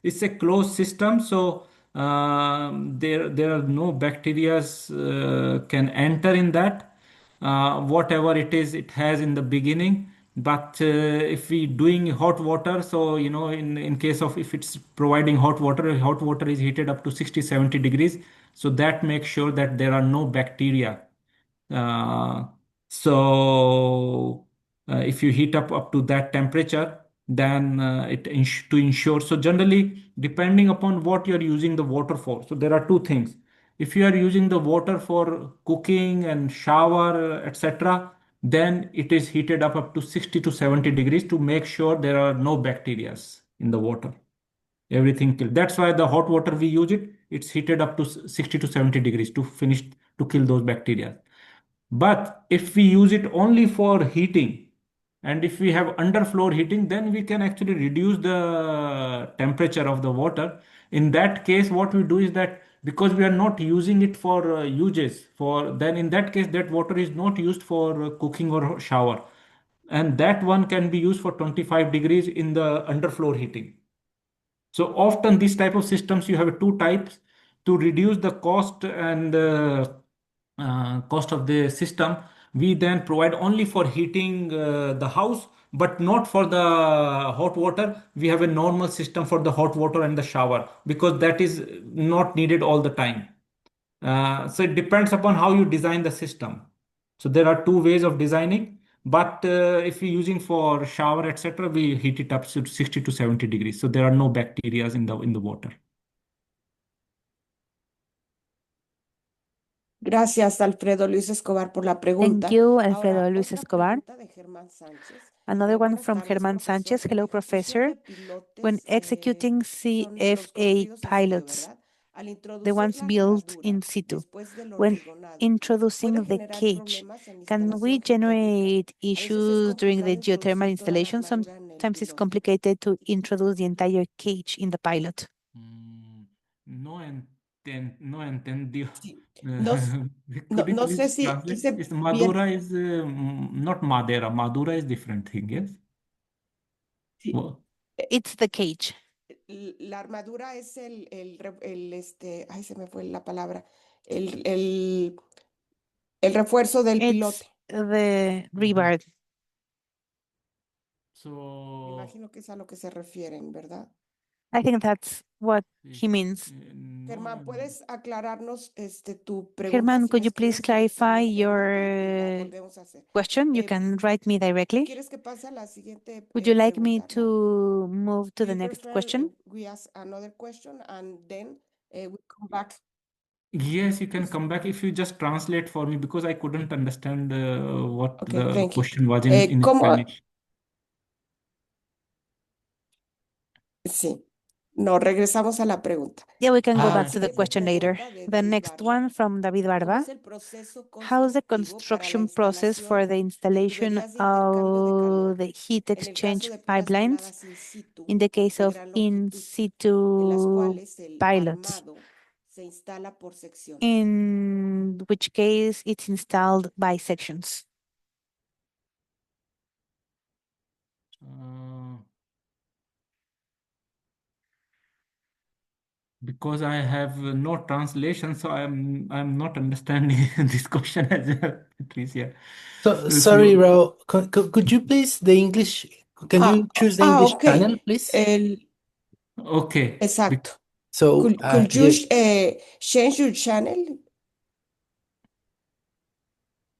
it's a closed system, so there are no bacteria can enter in that. Whatever it is, it has in the beginning. But if we doing hot water, so in case of if it's providing hot water is heated up to 60, 70 degrees. So that makes sure that there are no bacteria. Uh, so if you heat up to that temperature, then to ensure. So generally, depending upon what you're using the water for. So there are two things. If you are using the water for cooking and shower, etc., then it is heated up to 60 to 70 degrees to make sure there are no bacteria in the water. Everything killed. That's why the hot water we use it's heated up to 60 to 70 degrees to kill those bacteria. But if we use it only for heating, and if we have underfloor heating, then we can actually reduce the temperature of the water. In that case, what we do is that because we are not using it for uses, then in that case, that water is not used for cooking or shower. And that one can be used for 25 degrees in the underfloor heating. So often these type of systems, you have two types to reduce the cost and cost of the system. We then provide only for heating the house, but not for the hot water. We have a normal system for the hot water and the shower because that is not needed all the time. So it depends upon how you design the system. So there are two ways of designing, but if we're using for shower, etc., we heat it up to 60 to 70 degrees. So there are no bacteria in the water. Gracias, Alfredo Luis Escobar, por la Thank pregunta. you, Alfredo Ahora, Luis otra Escobar. pregunta de Germán Sánchez. Another one Buenas from tardes, Germán profesor. Sánchez. Hello, Ejecución professor. de pilotes When executing son los CFA construidos in situ, pilots, ¿verdad? Al the introducir ones la built armadura in situ, después del when hormigonado, introducing ¿puede the generar cage, problemas en la can we instalación geotérmica? generate A veces es issues during the complicado geothermal introducir toda la installation? armadura en el Sometimes it's pilote. complicated to introduce the entire cage in the pilot. No entendió. Sí. No, Could you no sé please si translate? hice It's bien. Madura is not Madera. Madura is different thing, yes? Sí. Well, It's the cage. La armadura es ay, se me fue la palabra, el, el refuerzo del It's pilote. the rebar. Me So, imagino que es a lo que se refieren, ¿verdad? I think that's what he means. no, Germán, ¿puedes aclararnos tu pregunta? Germán, Si could me you please escribes clarify directamente a mí y la your volvemos a hacer. question? You can write me directly. ¿Quieres que pase a la siguiente Would you like me pregunta? to move to Do the you next prefer question? we ask another question and then we come back? yes, you can come back if you just translate for me because I couldn't understand what Okay, the thank you. question was in ¿Cómo? Spanish. Sí. No, regresamos a la pregunta. Yeah, we can go La back to the siguiente question later. pregunta de The David next Barba. one from David ¿Cómo Barba. es el proceso How's the constructivo para la construction process for instalación the de installation tuberías de intercambio de calor of the heat en el caso exchange de pruebas pipelines voladas in situ in the case de of gran in longitud, en las situ cuales el pilots, armado se instala por secciones? in which case it's installed by sections? Uh, because I have no translation, so I'm not understanding this question as well, Patricia. So sorry, So, Rao. Could you please the English? Can you choose the English Ok. channel, please? okay. Exacto. So Could you yes, change your channel?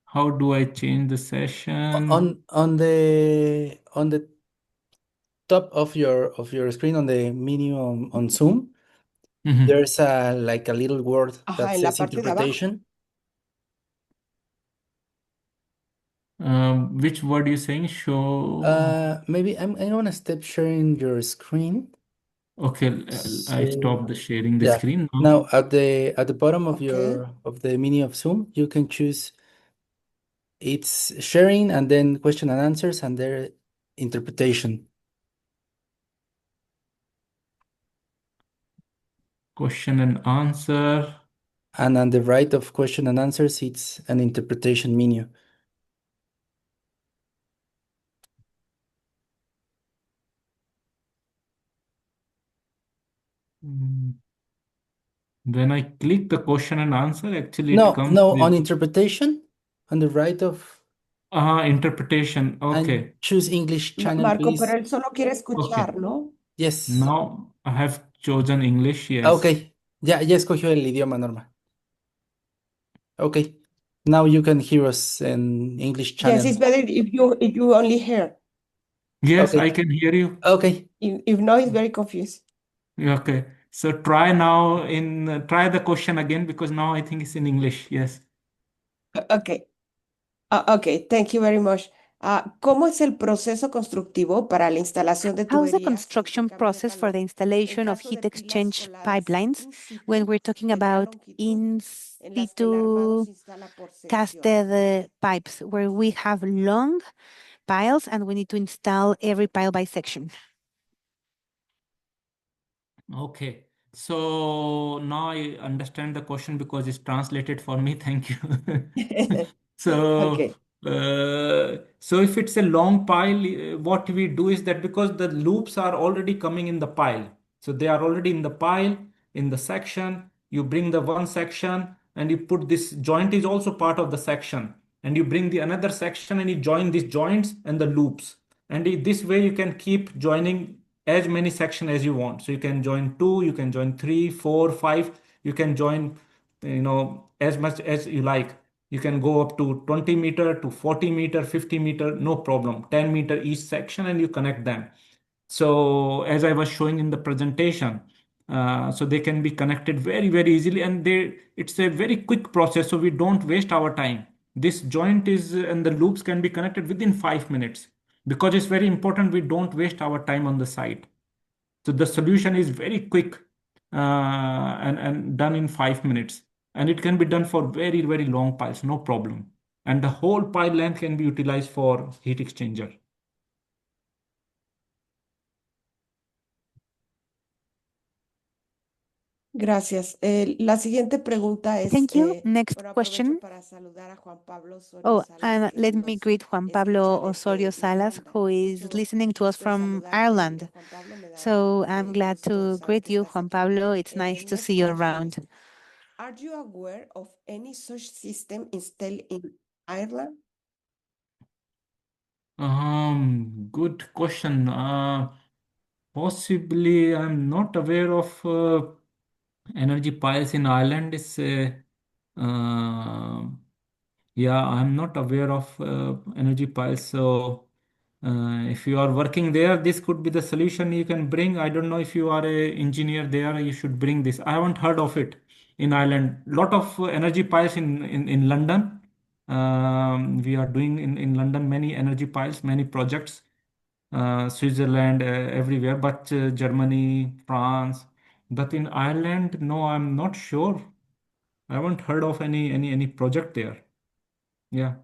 How do I change the session? on the top of your screen on the menu on Zoom, Mhm. there's like a little word Ajá, that en la says parte de abajo. interpretation. Which word are you saying? Show. Maybe I'm gonna stop sharing your screen. Okay, I So stopped the sharing the yeah. screen now. Now at the bottom of Ok. the menu of Zoom, you can choose it's sharing and then question and answers and their interpretation. Question and answer. And on the right of question and answers, it's an interpretation menu. Mm, When I click the question and answer, actually it No, comes no, on with interpretation, on the right of, interpretation. and Okay, choose English channel, Marco, pero please. él solo quiere okay. escuchar, ¿no? Yes. Now I have chosen English. Yes. Okay. Ya escogió el idioma, Norma. Okay. Now you can hear us in English Yes, it's channel. better if you only hear. Yes, I Okay. can hear you. Okay. If not, he's very confused. Okay. So try now try the question again because now I think it's in English. Yes. Okay. Okay, thank you very much. ¿Cómo es el proceso constructivo para la instalación de How's the tuberías de construction intercambio de process for the calor en installation of caso de heat pilas exchange coladas pipelines in when situ we're talking de gran about longitud in en las que el armado situ se instala por secciones? casted pipes where we have long piles and we need to install every pile by section? Okay. So now I understand the question because it's translated for me. Thank you. So, Okay. so if it's a long pile, what we do is that because the loops are already coming in the pile, so they are already in the pile, in the section, you bring the one section and you put this joint is also part of the section, and you bring the another section and you join these joints and the loops. And this way you can keep joining as many section as you want. So you can join two, you can join three, four, five, you can join, as much as you like. You can go up to 20 meter to 40 meter, 50 meter, no problem. 10 meter each section and you connect them. So as I was showing in the presentation, so they can be connected very, very easily, and it's a very quick process. So we don't waste our time. This joint is and the loops can be connected within 5 minutes because it's very important. We don't waste our time on the site. So the solution is very quick and done in 5 minutes. And it can be done for very, very long piles, no problem. And the whole pile length can be utilized for heat exchanger. Gracias. La siguiente pregunta es, Thank you. Next bueno, aprovecho question. para saludar a Juan Pablo Osorio Oh, Salas, and que let me nos greet Juan Pablo escucha Osorio desde Salas, Irlanda. who is Mucho listening to us gusto en from saludarte, Ireland. Juan Pablo. Me da So I'm glad gusto to saber greet que you, estás Juan aquí. Pablo. It's nice to Next see you question around. is, are you aware of any such system installed in Ireland? Good question. Possibly, I'm not aware of energy piles in Ireland. Uh, yeah, I'm not aware of energy piles. So, if you are working there, this could be the solution you can bring. I don't know if you are a engineer there, you should bring this. I haven't heard of it in Ireland. Lot of energy piles in London. We are doing in London many energy piles, many projects. Switzerland, everywhere, but Germany, France. But in Ireland, no, I'm not sure. I haven't heard of any project there. Yeah.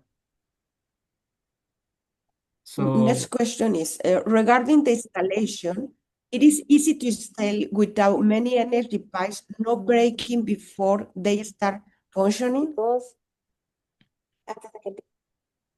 Next So question is regarding the installation. It is easy to install without many energy pipes, no breaking before they start functioning.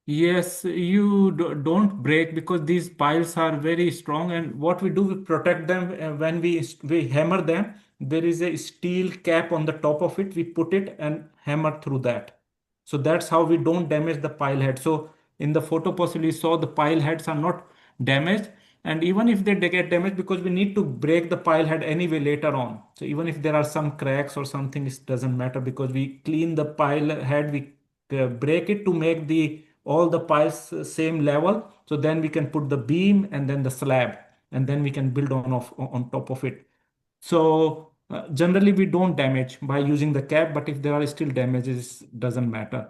yes, you don't break because these piles are very strong, and what we do, we protect them when we hammer them. There is a steel cap on the top of it. We put it and hammer through that. So that's how we don't damage the pile head. So in the photo possibly you saw the pile heads are not damaged, and even if they get damaged, because we need to break the pile head anyway later on. So even if there are some cracks or something, it doesn't matter because we clean the pile head. We break it to make the all the piles same level, so then we can put the beam and then the slab, and then we can build on top of it. So generally we don't damage by using the cap, but if there are still damages, doesn't matter.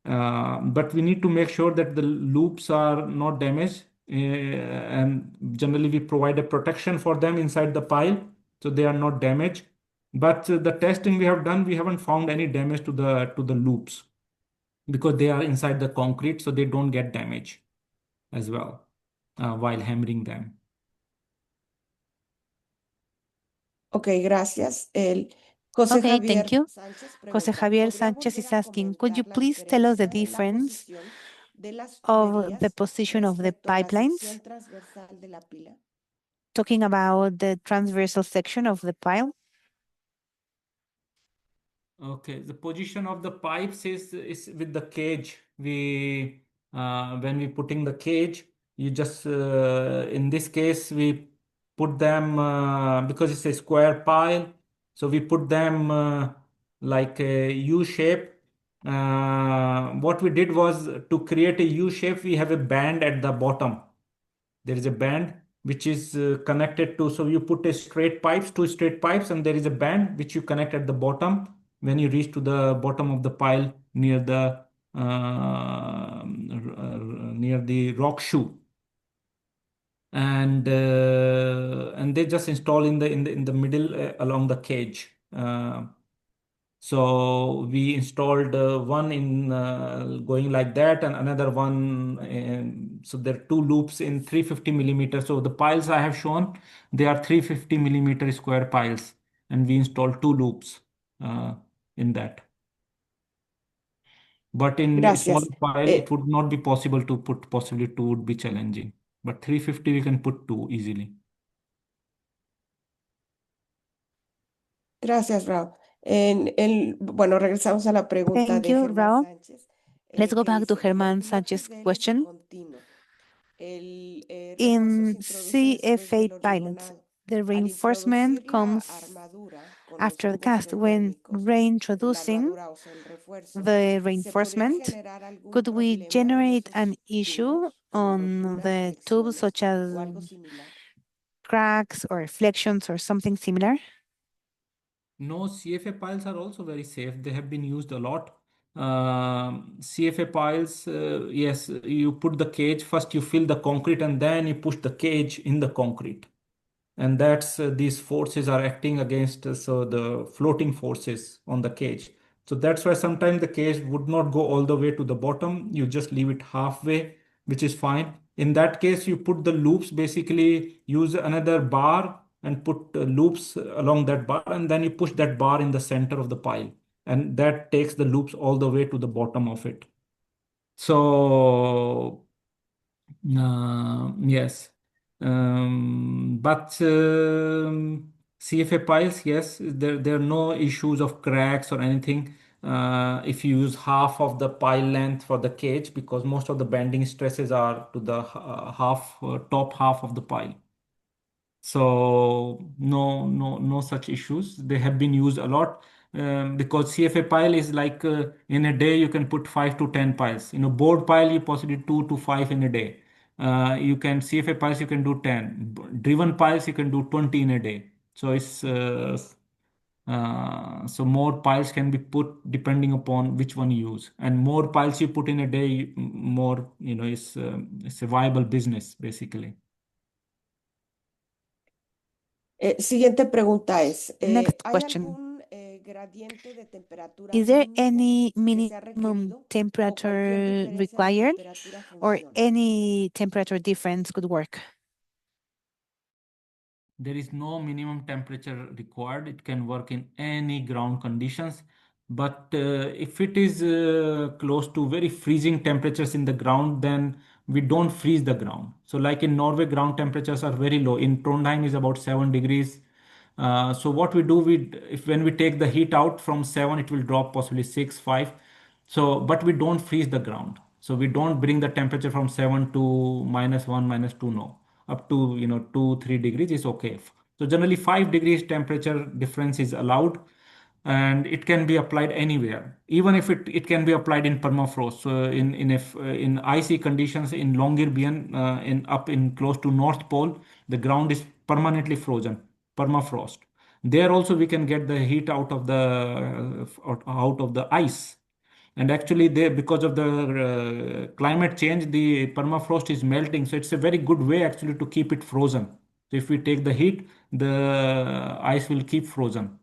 But we need to make sure that the loops are not damaged, and generally we provide a protection for them inside the pile so they are not damaged. But the testing we have done, we haven't found any damage to the loops because they are inside the concrete, so they don't get damage as well while hammering them. Okay, gracias. El José Okay, thank Javier you. Sánchez Jose pregunta, Javier ¿podría Sanchez volver is a asking, could you comentar la please tell us the diferencia en la difference posición de las of the tuberías position of the respecto a la pipelines, sección transversal de la pila? talking about the transversal section of the pile? Okay, the position of the pipes is with the cage. We when we putting the cage, you just in this case we put them because it's a square pile, so we put them like a U shape. What we did was to create a U shape. We have a band at the bottom. There is a band which is connected to, so you put a straight pipes, two straight pipes, and there is a band which you connect at the bottom when you reach to the bottom of the pile near the rock shoe. And they just install in the middle along the cage. So we installed one in going like that, and another one. So there are two loops in 350 millimeters. So the piles I have shown, they are 350 millimeter square piles, and we installed two loops uh, in that. But in a small Gracias. pile, it would not be possible to put. Possibly two would be challenging. But 350 we can put two easily. Gracias, Rao. Bueno, regresamos a la pregunta Thank de you, Germán Rao. Sánchez, Let's go que back to dice, en Herman pilotes Sanchez's de LG question. continuo, el refuerzo se In introduce después CFA del pilots, hormigonado. the Al reinforcement introducir la comes armadura con los after the tubos cast. When preendérmicos, la reintroducing armadura, o sea, el refuerzo, the ¿se podría reinforcement, generar algún could we problema en generate an esos issue tubos, como on roturas, the tubes flexiones such as o algo similar? cracks or reflections or something similar? No, CFA piles are also very safe. They have been used a lot. CFA piles, yes, you put the cage first, you fill the concrete, and then you push the cage in the concrete. And that's these forces are acting against so the floating forces on the cage. So that's why sometimes the cage would not go all the way to the bottom. You just leave it halfway, which is fine. In that case, you put the loops, basically use another bar and put loops along that bar, and then you push that bar in the center of the pile, and that takes the loops all the way to the bottom of it. So yes. But CFA piles, yes, there are no issues of cracks or anything. if you use half of the pile length for the cage, because most of the bending stresses are to the top half of the pile. So no such issues. They have been used a lot, because CFA pile is like, in a day you can put 5 to 10 piles. Board pile you possibly 2 to 5 in a day. You can CFA piles you can do 10. Driven piles you can do 20 in a day. So so more piles can be put depending upon which one you use, and more piles you put in a day, more it's a viable business basically. Siguiente pregunta es, Next ¿hay question. algún gradiente de temperatura Is there mínimo any que sea minimum requerido o cualquier temperature diferencia de required, temperatura or funciona? any temperature difference could work? There is no minimum temperature required. It can work in any ground conditions. But if it is close to very freezing temperatures in the ground, then we don't freeze the ground. So like in Norway, ground temperatures are very low. In Trondheim is about 7 degrees. So what we do, if when we take the heat out from 7, it will drop possibly 6, 5. So, but we don't freeze the ground. So we don't bring the temperature from 7 to -1, -2. No, up to 2, 3 degrees is okay. So generally 5 degrees temperature difference is allowed, and it can be applied anywhere. Even if it can be applied in permafrost. So in icy conditions in Longyearbyen, in up in close to North Pole, the ground is permanently frozen, permafrost. There also we can get the heat out of the ice. And actually they, because of the climate change, the permafrost is melting, so it's a very good way actually to keep it frozen. So if we take the heat, the ice will keep frozen.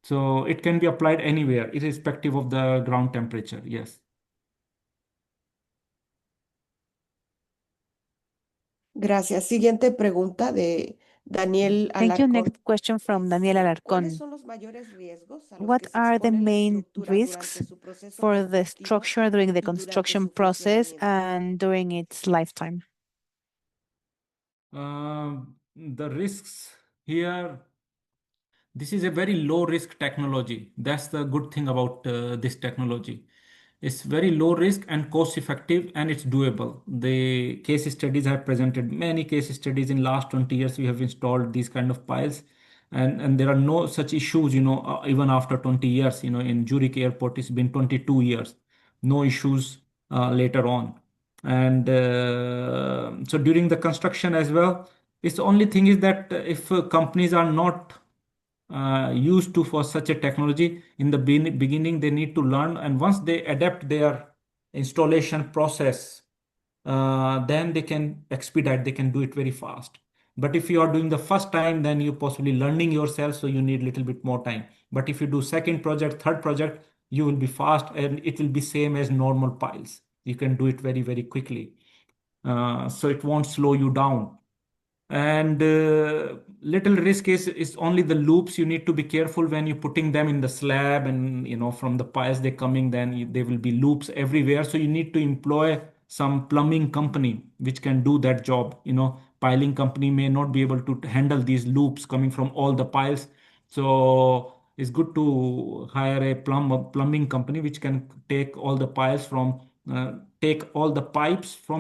So it can be applied anywhere irrespective of the ground temperature. Yes. Gracias. Siguiente pregunta de Daniel Thank you. Alarcón. Next question from Daniel ¿Cuáles Alarcón. son los mayores riesgos a los What que se are the expone la main estructura risks durante su proceso for the constructivo structure during the y durante construction su process funcionamiento? and during its lifetime? The risks here, this is a very low risk technology. That's the good thing about this technology. It's very low risk and cost effective, and it's doable. The case studies have presented many case studies in last 20 years. We have installed these kind of piles, and there are no such issues, even after 20 years. In Zurich airport, it's been 22 years, no issues later on. And so during the construction as well, it's the only thing is that if companies are not used to for such a technology in the beginning, they need to learn, and once they adapt their installation process, then they can expedite, they can do it very fast. But if you are doing the first time, then you possibly learning yourself, so you need a little bit more time. But if you do second project, third project, you will be fast, and it will be same as normal piles. You can do it very, very quickly. So it won't slow you down. And little risk is only the loops. You need to be careful when you're putting them in the slab, and from the piles they coming, then there will be loops everywhere, so you need to employ some plumbing company which can do that job. Piling company may not be able to handle these loops coming from all the piles. So it's good to hire a plumbing company which can take all the pipes from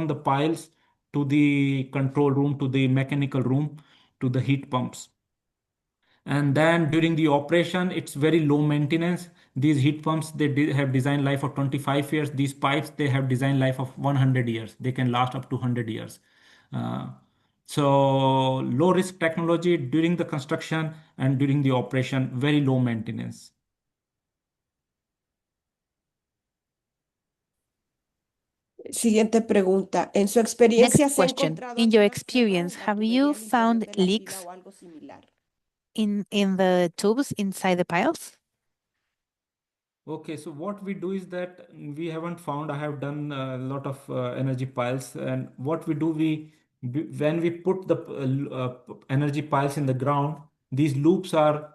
the piles to the control room, to the mechanical room, to the heat pumps. And then during the operation, it's very low maintenance. These heat pumps, they have design life of 25 years. These pipes, they have design life of 100 years. They can last up to 100 years. Uh, so low risk technology during the construction and during the operation, very low maintenance. Siguiente pregunta. En su experiencia, Next ¿se ha question. encontrado In your alguna reserva experience, en la have tubería you al interior found de la pila leaks o algo similar? in the tubes inside the piles? Okay, so what we do is that we haven't found. I have done a lot of energy piles, and what we do, when we put the energy piles in the ground, these loops are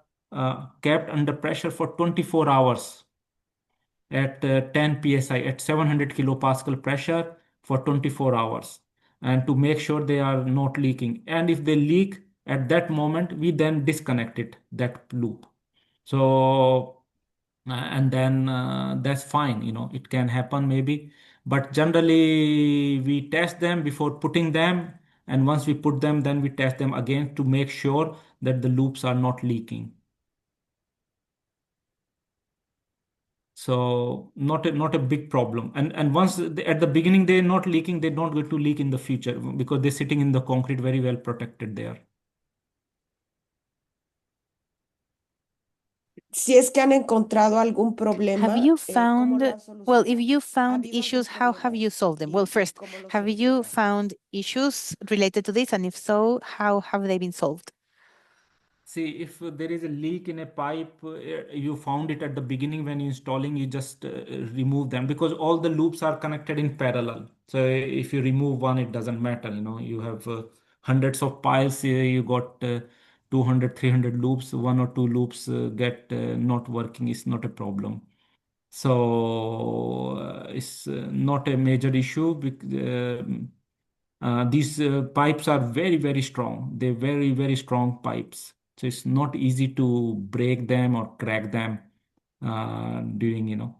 kept under pressure for 24 hours at 10 psi, at 700 kilopascal pressure for 24 hours, and to make sure they are not leaking. And if they leak at that moment, we then disconnect that loop. So and then that's fine, it can happen maybe. But generally we test them before putting them, and once we put them, then we test them again to make sure that the loops are not leaking. So not a big problem. And once at the beginning they're not leaking, they're not going to leak in the future because they're sitting in the concrete very well protected there. Si es que han encontrado algún Have problema, you ¿cómo lo found, han well, if solucionado? you ¿Ha found habido algún issues, how have you problema solved them? Well, first, cómo lo have you solucionaron? found issues related to this? And if so, how have they been solved? See, if there is a leak in a pipe, you found it at the beginning when you're installing, you just remove them because all the loops are connected in parallel. So if you remove one, it doesn't matter. You have hundreds of piles, you got 200, 300 loops, one or two loops get not working, is not a problem. So it's not a major issue. These pipes are very, very strong. They're very, very strong pipes. So it's not easy to break them or crack them during,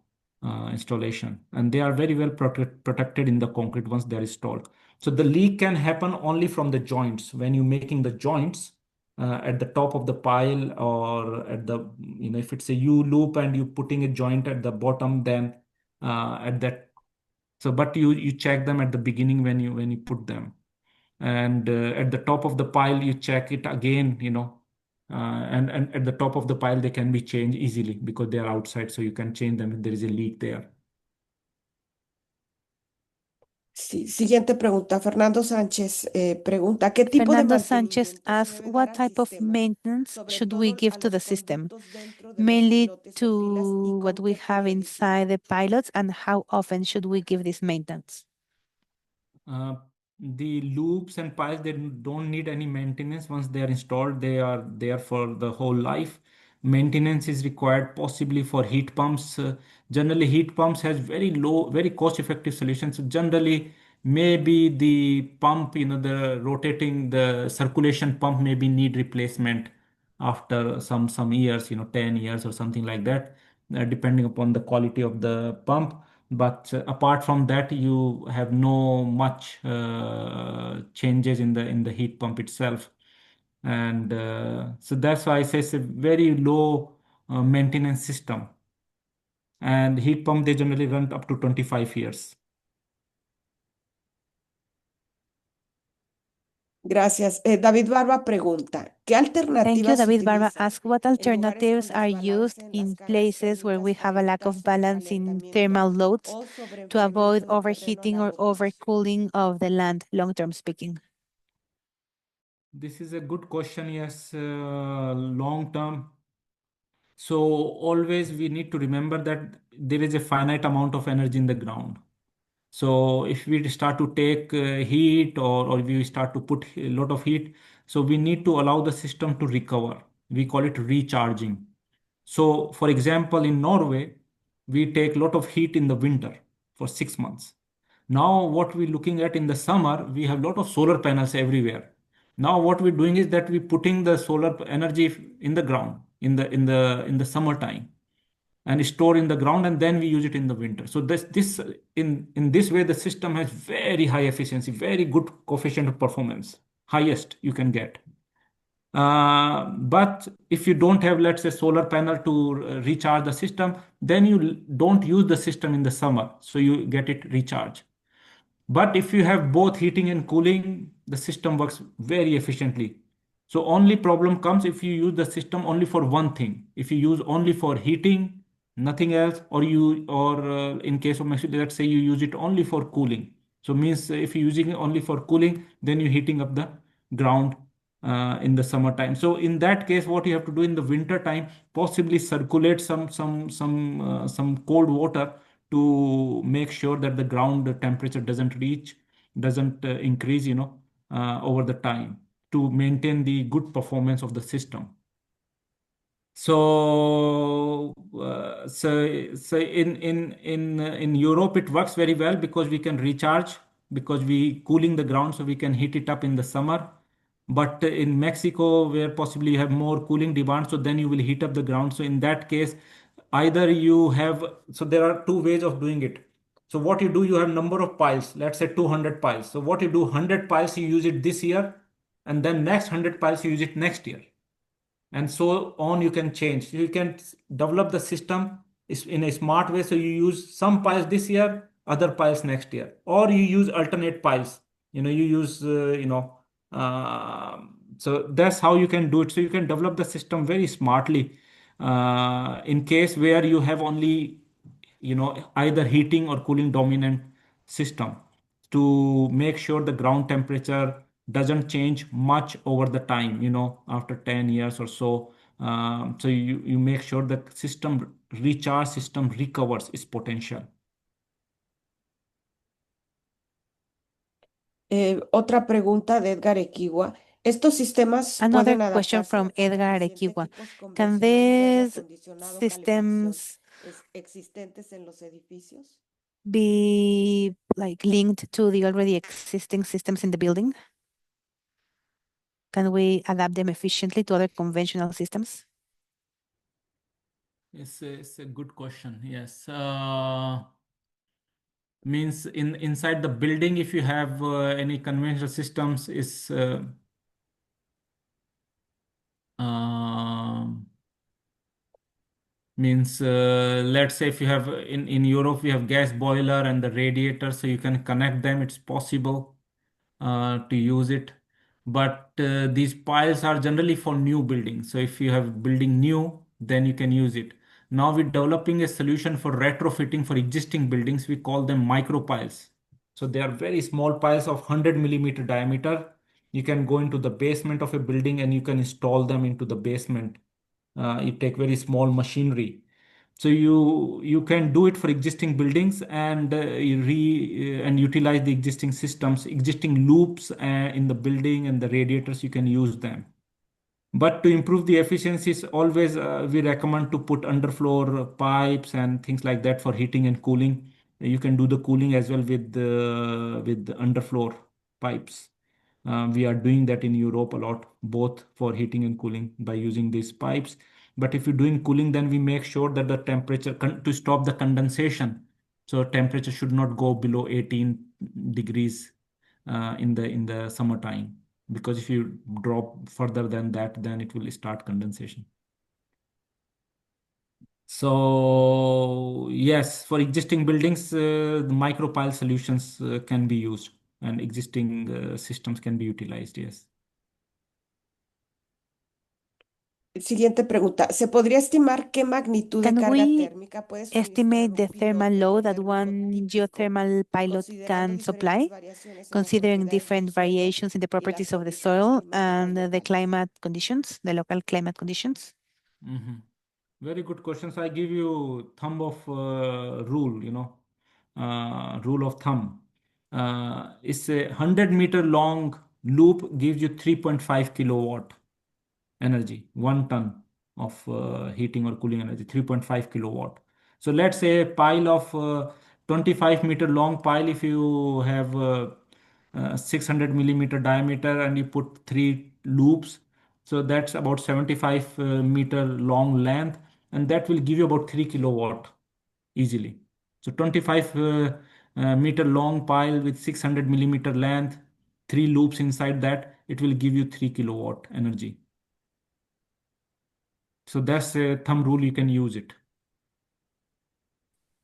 installation. And they are very well protected in the concrete once they're installed. So the leak can happen only from the joints. When you're making the joints at the top of the pile or at the, if it's a U loop and you're putting a joint at the bottom, then at that so, but you check them at the beginning when you put them, and at the top of the pile you check it again, and at the top of the pile they can be changed easily because they are outside, so you can change them if there is a leak there. Sí, siguiente pregunta. Fernando Sánchez pregunta, ¿qué tipo de Fernando Sanchez mantenimiento se asks, debe dar what al type of sistema, maintenance sobre should we todo give a to the los system? conductos dentro de los Mainly pilotes o pilas y to what con we qué have periodicidad? inside the pilots, and how often should we give this maintenance? Uh, the loops and piles, they don't need any maintenance. Once they are installed, they are there for the whole life. Maintenance is required possibly for heat pumps. Generally heat pumps has very low, very cost effective solutions. So generally maybe the pump, the rotating, the circulation pump maybe need replacement after some years, 10 years or something like that, depending upon the quality of the pump. But apart from that, you have no much changes in the heat pump itself. And so that's why I say it's a very low maintenance system. And heat pump, they generally run up to 25 years. Gracias. David Barba pregunta, ¿qué Thank you. alternativas se David Barba utilizan asks, what en lugares alternatives con are desbalance used en las in cajas places where we térmicas have a para lack evitar of balance in thermal sobrecalentamiento loads o to avoid sobreenfriamiento del terreno a overheating or largo plazo? overcooling of the land, long-term speaking? This is a good question. Yes, long term. So always we need to remember that there is a finite amount of energy in the ground. So if we start to take heat, or we start to put a lot of heat, so we need to allow the system to recover. We call it recharging. So for example, in Norway, we take a lot of heat in the winter for 6 months. Now what we're looking at in the summer, we have a lot of solar panels everywhere. Now what we're doing is that we're putting the solar energy in the ground in the summertime and store in the ground, and then we use it in the winter. So this in this way the system has very high efficiency, very good coefficient of performance, highest you can get. But if you don't have, let's say, solar panel to recharge the system, then you don't use the system in the summer, so you get it recharged. But if you have both heating and cooling, the system works very efficiently. So only problem comes if you use the system only for one thing. If you use only for heating, nothing else, or in case of Mexico, let's say you use it only for cooling. So means if you're using it only for cooling, then you're heating up the ground in the summertime. So in that case, what you have to do in the winter time, possibly circulate some cold water to make sure that the ground temperature doesn't increase, over the time, to maintain the good performance of the system. So in Europe it works very well because we can recharge, because we cooling the ground, so we can heat it up in the summer. But in Mexico, where possibly you have more cooling demand, so then you will heat up the ground. So in that case, either you have, so there are two ways of doing it. So what you do, you have number of piles, let's say 200 piles. So what you do, 100 piles, you use it this year, and then next 100 piles, you use it next year. And so on, you can change. You can develop the system in a smart way. So you use some piles this year, other piles next year, or you use alternate piles. You use, so that's how you can do it. So you can develop the system very smartly. In case where you have only, either heating or cooling dominant system, to make sure the ground temperature doesn't change much over the time, after 10 years or so. So you make sure that recharge system recovers its potential. Otra pregunta de Edgar Equigua. ¿Estos sistemas Another pueden question adaptarse from a Edgar recientes Arequipa. equipos Can convencionales de aire these acondicionado, calefacción systems existentes en los edificios? be like linked to the already existing systems in the building? Can we adapt them efficiently to other conventional systems? It's a good question. Yes. Means inside the building, if you have any conventional systems, is means let's say if you have in Europe we have gas boiler and the radiator, so you can connect them. It's possible to use it, but these piles are generally for new buildings. So if you have building new, then you can use it. Now we're developing a solution for retrofitting for existing buildings. We call them micro piles. So they are very small piles of 100 millimeter diameter. You can go into the basement of a building and you can install them into the basement. You take very small machinery, so you can do it for existing buildings, and and utilize the existing systems, existing loops in the building, and the radiators, you can use them. But to improve the efficiencies, always we recommend to put underfloor pipes and things like that for heating and cooling. You can do the cooling as well with the underfloor pipes. We are doing that in Europe a lot, both for heating and cooling by using these pipes. But if you're doing cooling, then we make sure that the temperature to stop the condensation. So temperature should not go below 18 degrees in the summertime, because if you drop further than that, then it will start condensation. So yes, for existing buildings, the micropile solutions can be used, and existing systems can be utilized. Yes. Siguiente pregunta. ¿Se podría estimar qué magnitud de Can carga we térmica puede suministrar estimate the un thermal piloto load that geotérmico one típico, geothermal pilot considerando can diferentes supply, variaciones en las considering propiedades del different suelo variations in the y las properties of the condiciones soil climáticas and the locales? climate conditions, the local climate conditions? Mhm. Very good questions. I give you thumb of rule, rule of thumb. It's a 100-meter long loop gives you 3.5 kilowatt energy, 1 ton of heating or cooling energy, 3.5 kilowatt. So let's say a pile of 25-meter long pile, if you have 600 millimeter diameter and you put three loops, so that's about 75 meter long length, and that will give you about 3 kilowatt easily. So 25 meter long pile with 600 millimeter length, three loops inside that, it will give you 3 kilowatt energy. So that's a thumb rule, you can use it.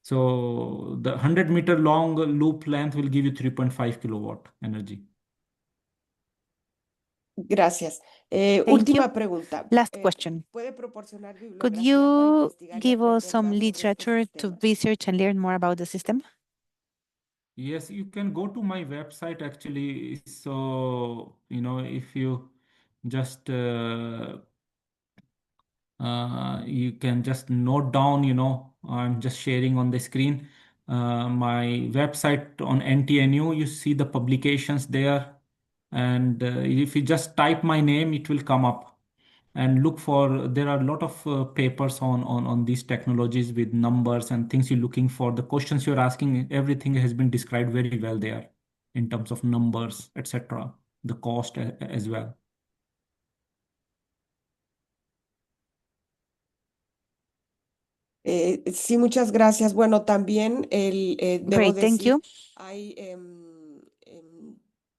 So the 100-meter long loop length will give you 3.5 kilowatt energy. Gracias. Thank you. Última pregunta. Last question. ¿Puede proporcionar Could bibliografía para you investigar y give us aprender some más sobre estos literature to sistemas? research and learn more about the system? Yes, you can go to my website actually. So, if you just you can just note down, I'm just sharing on the screen my website on NTNU. You see the publications there, and if you just type my name, it will come up. And look for, there are a lot of papers on these technologies with numbers and things you're looking for. The questions you're asking, everything has been described very well there in terms of numbers, etc. The cost as well. Sí, muchas gracias. Bueno, también debo Great, thank decir, you. hay,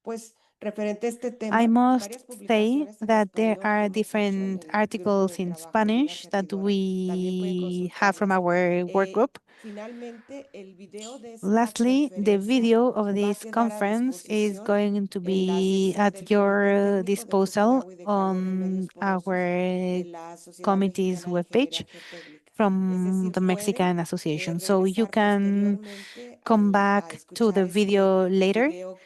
pues, referente a este I tema, must varias say publicaciones en that there español are que hemos hecho en different el grupo articles de in trabajo de una Spanish that regidora. También pueden we have from consultarlas. our work group. Finalmente, el video de esta Lastly, the conferencia video of va a this quedar a conference is disposición going to en la be sección at del Comité your Técnico de Control de disposal Agua y de Calor on Remedios Porosos our de la Sociedad committee's Mexicana de webpage Ingeniería Geotécnica. Es from decir, the pueden Mexican Association. So you regresar can posteriormente come a back to escuchar the este video later. video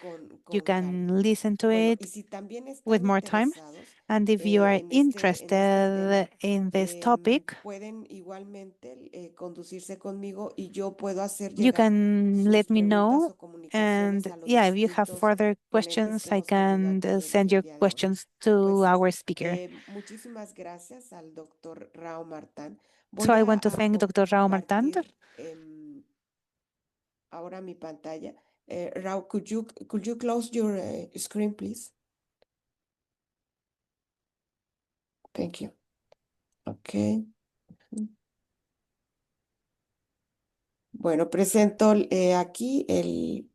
You con calma. can listen to Bueno, it y si también with están more time. interesados And if you are en este tema, interested in this topic, pueden igualmente conducirse conmigo y yo puedo hacer you llegar can sus let me preguntas know. o comunicaciones And a los yeah, if you have distintos further ponentes questions, que I hemos tenido can aquí send el your día de hoy. questions to Pues our speaker. muchísimas gracias al doctor Rao Martand. So Voy I a want to thank Dr. Rao Martand. compartir ahora mi pantalla. Rao, could you close your screen, please? Thank you. Okay. Bueno, presento aquí el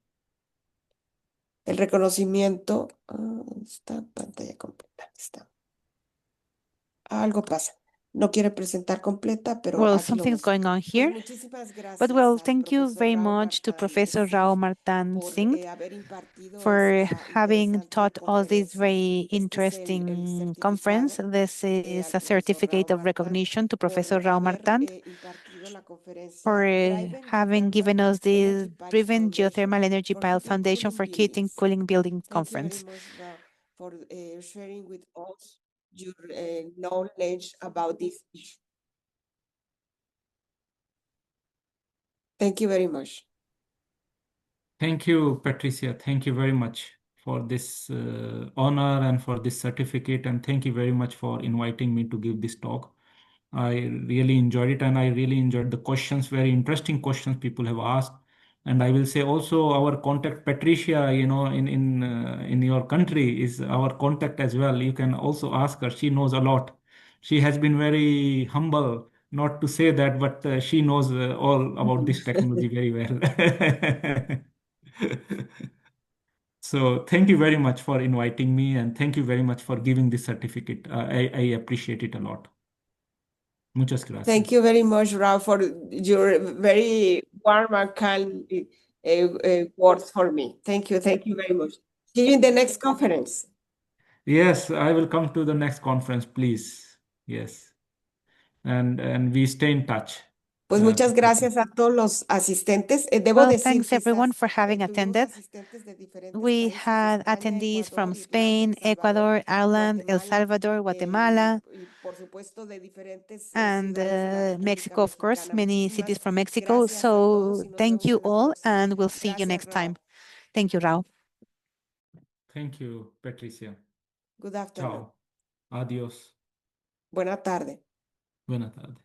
reconocimiento. ¿Dónde está? Pantalla completa. Aquí está. Algo pasa. No quiere presentar completa, pero Well, aquí lo something's muestro. going on Pues here. muchísimas But well, gracias al thank you profesor very Rao much to Martand Professor Rao Singh Martand por Singh haber impartido for esta having interesante taught us this conferencia. very Este es el interesting conference. certificado This is al a profesor Rao certificate of Martand recognition to por Professor Rao haber Martand impartido la for conferencia Driven having Geothermal given us this Energy Pile Driven Foundation Geothermal Energy for Pile Heating Foundation Cooling for Heating Buildings. Cooling Buildings Thank you very Conference. much, Rao, for sharing with us your knowledge about this issue. Thank you very much. Thank you, Patricia. Thank you very much for this honor and for this certificate. And thank you very much for inviting me to give this talk. I really enjoyed it, and I really enjoyed the questions, very interesting questions people have asked. And I will say also our contact, Patricia, in your country is our contact as well. You can also ask her. She knows a lot. She has been very humble, not to say that, but she knows all about this technology very well. So thank you very much for inviting me, and thank you very much for giving this certificate. I appreciate it a lot. Muchas gracias. Thank you very much, Rao, for your very warm and kind words for me. Thank you. Thank you very much. See you in the next conference. Yes, I will come to the next conference, please. Yes. And we stay in touch. Pues muchas gracias a todos los asistentes. Debo Well, decir, thanks everyone quizás for having tuvimos attended. asistentes de diferentes We países, had España, attendees from Ecuador, Irlanda, Spain, El Salvador, Ecuador, Ireland, El Guatemala, Salvador, Guatemala, y por supuesto de diferentes and ciudades de la República Mexico, of course, Mexicana. many Muchísimas cities from Mexico. gracias a todos So y nos thank vemos you en la all, próxima. and we'll see you Gracias, next time. Rao. Thank you, Rao. Thank you, Patricia. Good afternoon. Ciao. Adiós. Buena tarde. Buena tarde.